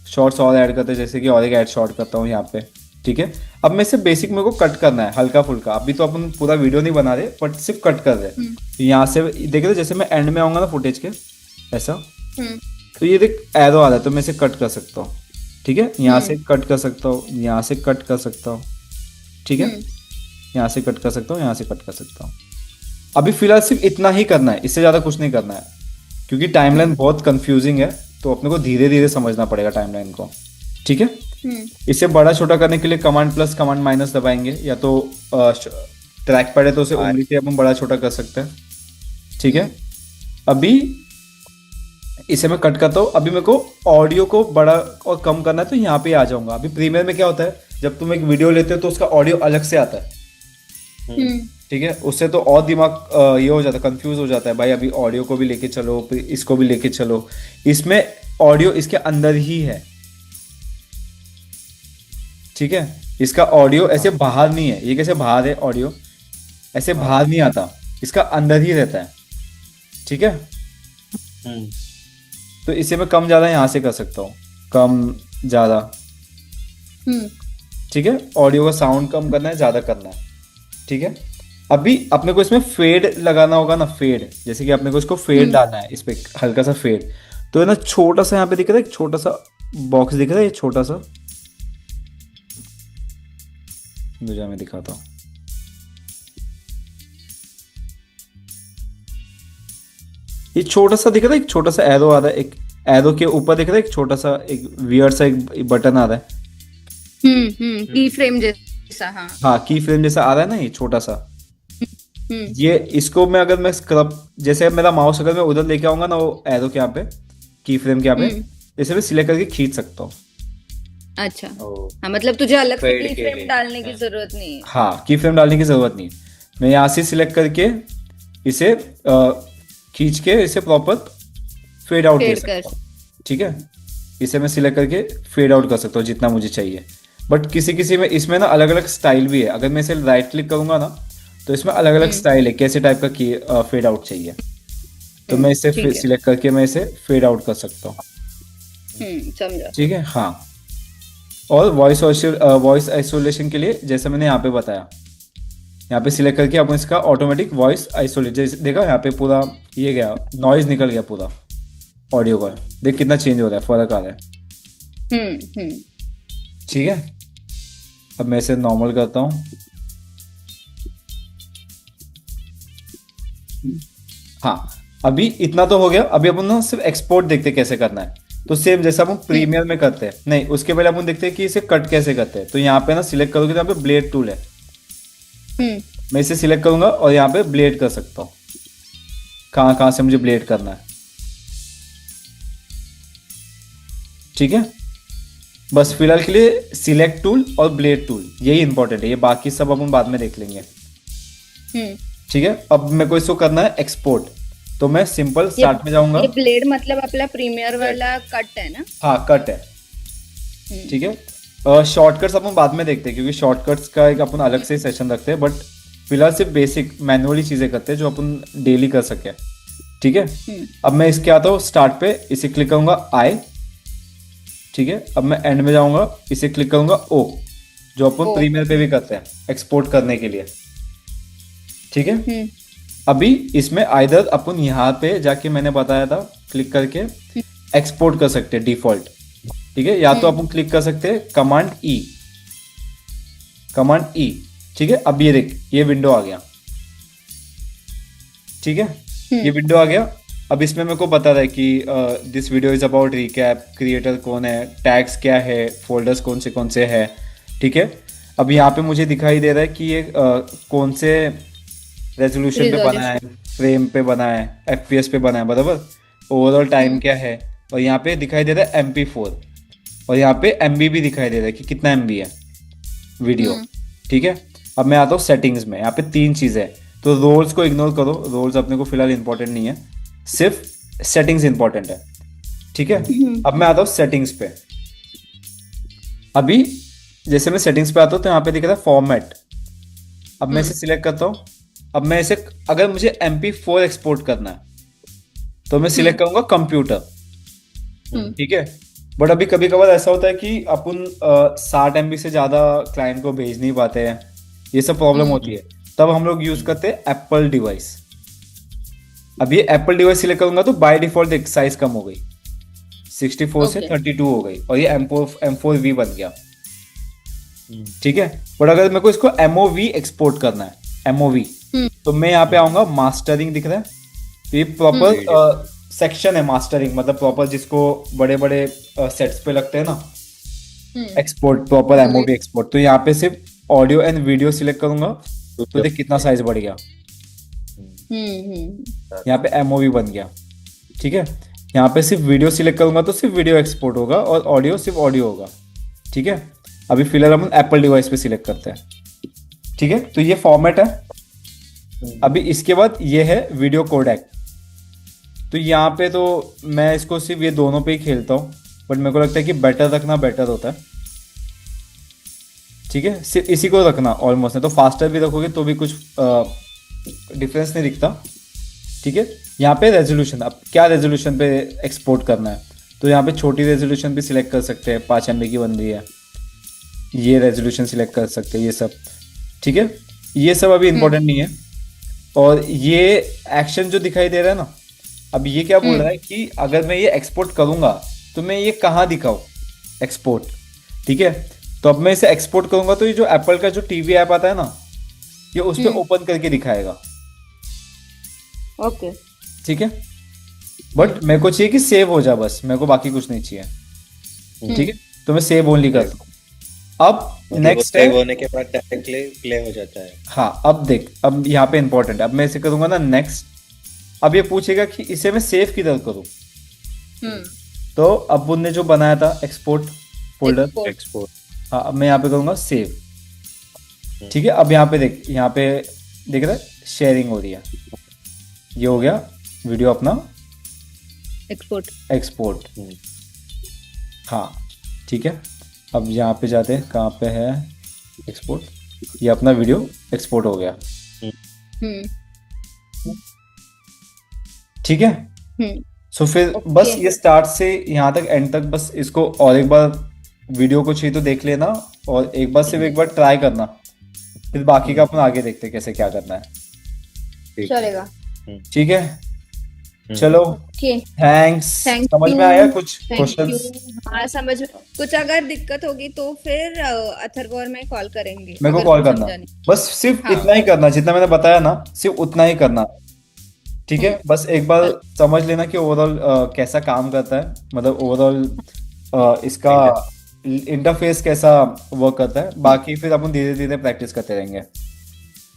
शॉर्ट्स और ऐड करते हैं, जैसे कि और एक ऐड शॉर्ट करता हूँ यहाँ पे। ठीक है। अब मैं इसे बेसिक मेरे को कट करना है हल्का फुल्का, अभी तो अपन पूरा वीडियो नहीं बना रहे बट सिर्फ कट कर रहे हैं। यहाँ से देख रहे जैसे मैं एंड में आऊंगा ना फुटेज के ऐसा, तो ये देख एरो आ रहा है तो मैं इसे कट कर सकता हूँ, ठीक है। यहाँ से कट कर सकता हूँ, यहाँ से कट कर सकता हूँ, ठीक है। यहाँ से कट कर सकता हूँ, यहाँ से कट कर सकता हूँ। अभी फिलहाल सिर्फ इतना ही करना है, इससे ज्यादा कुछ नहीं करना है, क्योंकि टाइमलाइन बहुत कंफ्यूजिंग है तो अपने को धीरे धीरे समझना पड़ेगा टाइमलाइन को, ठीक है। इसे बड़ा छोटा करने के लिए कमांड प्लस कमांड माइनस दबाएंगे, या तो ट्रैक पैड है तो उसे उंगली से अपन बड़ा छोटा कर सकते हैं, ठीक है। अभी इसे मैं कट करता हूँ। अभी मेरे को ऑडियो को बड़ा और कम करना है तो यहाँ पे आ जाऊंगा। अभी प्रीमियर में क्या होता है, जब तुम एक वीडियो लेते हो तो उसका ऑडियो अलग से आता है, ठीक है। उससे तो और दिमाग ये हो जाता है, कंफ्यूज हो जाता है, भाई अभी ऑडियो को भी लेके चलो, फिर इसको भी लेके चलो। इसमें ऑडियो इसके अंदर ही है, ठीक है। इसका ऑडियो ऐसे बाहर नहीं है, ये कैसे बाहर है ऑडियो, ऐसे बाहर नहीं आता, इसका अंदर ही रहता है, ठीक है। तो इसे मैं कम ज्यादा यहाँ से कर सकता हूँ, कम ज्यादा, ठीक है। ऑडियो का साउंड कम करना है, ज्यादा करना है, ठीक है। अभी अपने को इसमें फेड लगाना होगा ना, फेड, जैसे कि अपने को इसको फेड डालना है, इस पे हल्का सा फेड। तो है ना छोटा सा यहाँ पे दिख रहा है, एक छोटा सा बॉक्स दिख रहा है, ये छोटा सा, दूसरा मैं दिखाता हूँ। ये छोटा सा दिख रहा है, एक छोटा सा एरो आ रहा है, एक एरो के ऊपर दिख रहा है एक छोटा सा एक वियर्ड सा एक बटन आ रहा है, की फ्रेम जैसा। हाँ की फ्रेम जैसा आ रहा है ना, ये छोटा सा। ये इसको मैं अगर मैं स्क्रब, जैसे मेरा माउस अगर मैं उधर लेके आऊंगा ना वो एरो के यहाँ पे, की फ्रेम के यहाँ पे, इसे मैं सिलेक्ट करके खींच सकता हूँ। अच्छा हाँ, मतलब तुझे अलग से की फ्रेम डालने की जरूरत नहीं है। हाँ की फ्रेम डालने की जरूरत नहीं, मैं यहाँ से सिलेक्ट करके इसे खींच के इसे प्रॉपर फेड आउट दे सकता हूँ, ठीक है। इसे मैं सिलेक्ट करके फेड आउट कर सकता हूँ जितना मुझे चाहिए। बट किसी किसी में इसमें ना अलग अलग स्टाइल भी है, अगर मैं इसे राइट क्लिक करूंगा ना तो इसमें अलग अलग स्टाइल है, कैसे टाइप का फेड आउट चाहिए, तो मैं इसे सिलेक्ट करके मैं इसे फेड आउट कर सकता हूँ, समझा, ठीक है। हाँ, और वॉइस आइसोलेशन के लिए जैसे मैंने यहाँ पे बताया, यहाँ पे सिलेक्ट करके अपन इसका ऑटोमेटिक वॉइस आइसोलेट, जैसे देखा यहाँ पे पूरा ये गया, नॉइज निकल गया पूरा ऑडियो का, देख कितना चेंज हो रहा है, फर्क आ रहा है, ठीक है। अब मैं इसे नॉर्मल करता हूँ। हाँ अभी इतना तो हो गया। अभी अपन ना सिर्फ एक्सपोर्ट देखते कैसे करना है, तो सेम जैसा अपन प्रीमियर में करते हैं, नहीं उसके पहले अपन देखते हैं कि इसे कट कैसे करते हैं। तो यहाँ पे ना सिलेक्ट करोगे तो यहाँ पे ब्लेड टूल है, मैं इसे सिलेक्ट करूंगा और यहाँ पे ब्लेड कर सकता हूँ, कहाँ कहाँ से मुझे ब्लेड करना है, ठीक है। बस फिलहाल के लिए सिलेक्ट टूल और ब्लेड टूल यही इंपॉर्टेंट है, ये बाकी सब अपन बाद में देख लेंगे, ठीक है। अब मेरे को इसको करना है एक्सपोर्ट, तो मैं सिंपल स्टार्ट में जाऊंगा। ये ब्लेड मतलब अपना प्रीमियर वाला कट है ना? हाँ कट है, ठीक है। शॉर्टकट्स अपन बाद में देखते हैं, क्योंकि शॉर्टकट्स का एक अपन अलग से सेशन रखते हैं, बट फिलहाल सिर्फ बेसिक मैनुअली चीजें करते हैं जो अपन डेली कर सके, ठीक है। अब मैं इसके आता हूँ स्टार्ट पे, इसे क्लिक करूंगा आई, ठीक है। अब मैं एंड में जाऊंगा, इसे क्लिक करूंगा ओ, जो अपन प्रीमियर पे भी करते हैं एक्सपोर्ट करने के लिए, ठीक है। अभी इसमें आइदर अपन यहाँ पे जाके मैंने बताया था क्लिक करके एक्सपोर्ट कर सकते हैं डिफॉल्ट, ठीक है, या तो अपन क्लिक कर सकते हैं कमांड ई, ठीक है। अब ये देख ये विंडो आ गया, ठीक है, ये विंडो आ गया। अब इसमें मेरे को बता रहा है कि this video is about recap, creator कौन है, टैग्स क्या है, फोल्डर्स कौन से है, ठीक है। अब यहाँ पे मुझे दिखाई दे रहा है कि ये कौन से रेजोल्यूशन पे बना है, फ्रेम पे बना है, FPS पे बना है, बराबर, ओवरऑल टाइम क्या है, और यहाँ पे दिखाई दे रहा है MP4, और यहाँ पे MB भी दिखाई दे रहा है कि कितना MB है वीडियो, ठीक है। अब मैं आता हूँ सेटिंग्स में, यहाँ पे 3 चीजें हैं, तो रोल्स को इग्नोर करो, रोल्स अपने को फिलहाल इंपॉर्टेंट नहीं है, सिर्फ सेटिंग्स इंपॉर्टेंट है, ठीक है। अब मैं आता हूँ सेटिंग्स पे। अभी जैसे मैं सेटिंग्स पे आता हूँ तो यहाँ पे दिख रहा है फॉर्मेट, अब मैं इसे सिलेक्ट करता हूँ। अब मैं इसे अगर मुझे MP4 एक्सपोर्ट करना है तो मैं सिलेक्ट करूंगा कंप्यूटर, ठीक है। बट अभी कभी कभार ऐसा होता है कि अपन 60 MB से ज्यादा क्लाइंट को भेज नहीं पाते हैं, ये सब प्रॉब्लम होती है। तब हम लोग यूज करते हैं एप्पल डिवाइस। अब ये एप्पल डिवाइस सिलेक्ट करूंगा तो बाय डिफॉल्ट साइज कम हो गई, 64 से Okay. 32 हो गई और ये M4V बन गया। ठीक है, बट अगर मेरे को इसको MOV एक्सपोर्ट करना है, MOV, तो मैं यहाँ पे आऊंगा, मास्टरिंग दिख रहा है, तो ये प्रॉपर सेक्शन है मास्टरिंग, मतलब प्रॉपर जिसको बड़े बड़े सेट्स पे लगते हैं ना, एक्सपोर्ट, प्रॉपर MOV एक्सपोर्ट। तो यहाँ पे सिर्फ ऑडियो एंड वीडियो सिलेक्ट करूंगा तो देख कितना साइज बढ़ गया, यहाँ पे MOV बन गया। ठीक है, यहाँ पे सिर्फ वीडियो सिलेक्ट करूंगा तो सिर्फ वीडियो एक्सपोर्ट होगा और ऑडियो सिर्फ ऑडियो होगा। ठीक है, अभी फिलहाल हम एप्पल डिवाइस पे सिलेक्ट करते हैं। ठीक है, तो ये फॉर्मेट है। अभी इसके बाद ये है वीडियो कोडेक। तो यहाँ पे तो मैं इसको सिर्फ ये दोनों पे ही खेलता हूँ, बट मेरे को लगता है कि बेटर रखना बेटर होता है। ठीक है, सिर्फ इसी को रखना ऑलमोस्ट, नहीं तो फास्टर भी रखोगे तो भी कुछ डिफरेंस नहीं दिखता। ठीक है, यहाँ पे रेजोल्यूशन, अब क्या रेजोल्यूशन पे एक्सपोर्ट करना है, तो यहाँ पे छोटी रेजोल्यूशन भी सिलेक्ट कर सकते हैं, 5 MB की बन रही है, ये रेजोल्यूशन सिलेक्ट कर सकते हैं, ये सब। ठीक है, ये सब अभी इंपॉर्टेंट नहीं है। और ये एक्शन जो दिखाई दे रहा है ना, अब ये क्या बोल रहा है कि अगर मैं ये एक्सपोर्ट करूंगा तो मैं ये कहाँ दिखाऊं एक्सपोर्ट। ठीक है, तो अब मैं इसे एक्सपोर्ट करूंगा तो ये जो एप्पल का जो टीवी ऐप आता है ना, ये उस पर ओपन करके दिखाएगा। ओके, ठीक है, बट मेरे को चाहिए कि सेव हो जाए, बस मेरे को बाकी कुछ नहीं चाहिए। ठीक है, तो मैं सेव ओनली करता हूँ। अब नेक्स्ट सेव होने के बाद डायरेक्टली प्ले हो जाता है। हाँ, अब देख, अब यहाँ पे इंपॉर्टेंट है, अब मैं इसे करूंगा ना नेक्स्ट। अब ये पूछेगा कि इसे मैं सेव किधर करूँ, तो अब उनने जो बनाया था एक्सपोर्ट फोल्डर, एक्सपोर्ट, हाँ, अब मैं यहाँ पे करूंगा सेव। ठीक है, अब यहाँ पे देख, यहाँ पे देख रहा है शेयरिंग हो रही है, ये हो गया वीडियो अपना एक्सपोर्ट। हाँ, ठीक है, अब यहाँ पे जाते हैं, कहाँ पे है एक्सपोर्ट, ये अपना वीडियो एक्सपोर्ट हो गया। ठीक है, सो फिर बस ये स्टार्ट से यहाँ तक एंड तक, बस इसको और एक बार वीडियो को चाहिए तो देख लेना, और एक बार सिर्फ एक बार ट्राई करना, फिर बाकी का अपन आगे देखते हैं कैसे क्या करना है। चलेगा। ठीक है, चलो, थैंक्स। समझ में आया कुछ क्वेश्चंस? हाँ, समझ में। कुछ अगर दिक्कत होगी तो फिर अथर्व और मैं कॉल करेंगे, मेरे को कॉल करना, बस सिर्फ इतना ही करना, जितना मैंने बताया ना सिर्फ उतना ही करना। ठीक है, बस एक बार समझ लेना कि ओवरऑल कैसा काम करता है, मतलब ओवरऑल इसका इंटरफेस कैसा वर्क करता है, बाकी फिर अपन धीरे धीरे प्रैक्टिस करते रहेंगे।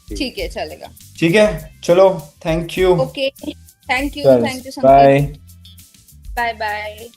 ठीक है, चलेगा। ठीक है, चलो, thank you. Okay, thank you bye bye bye.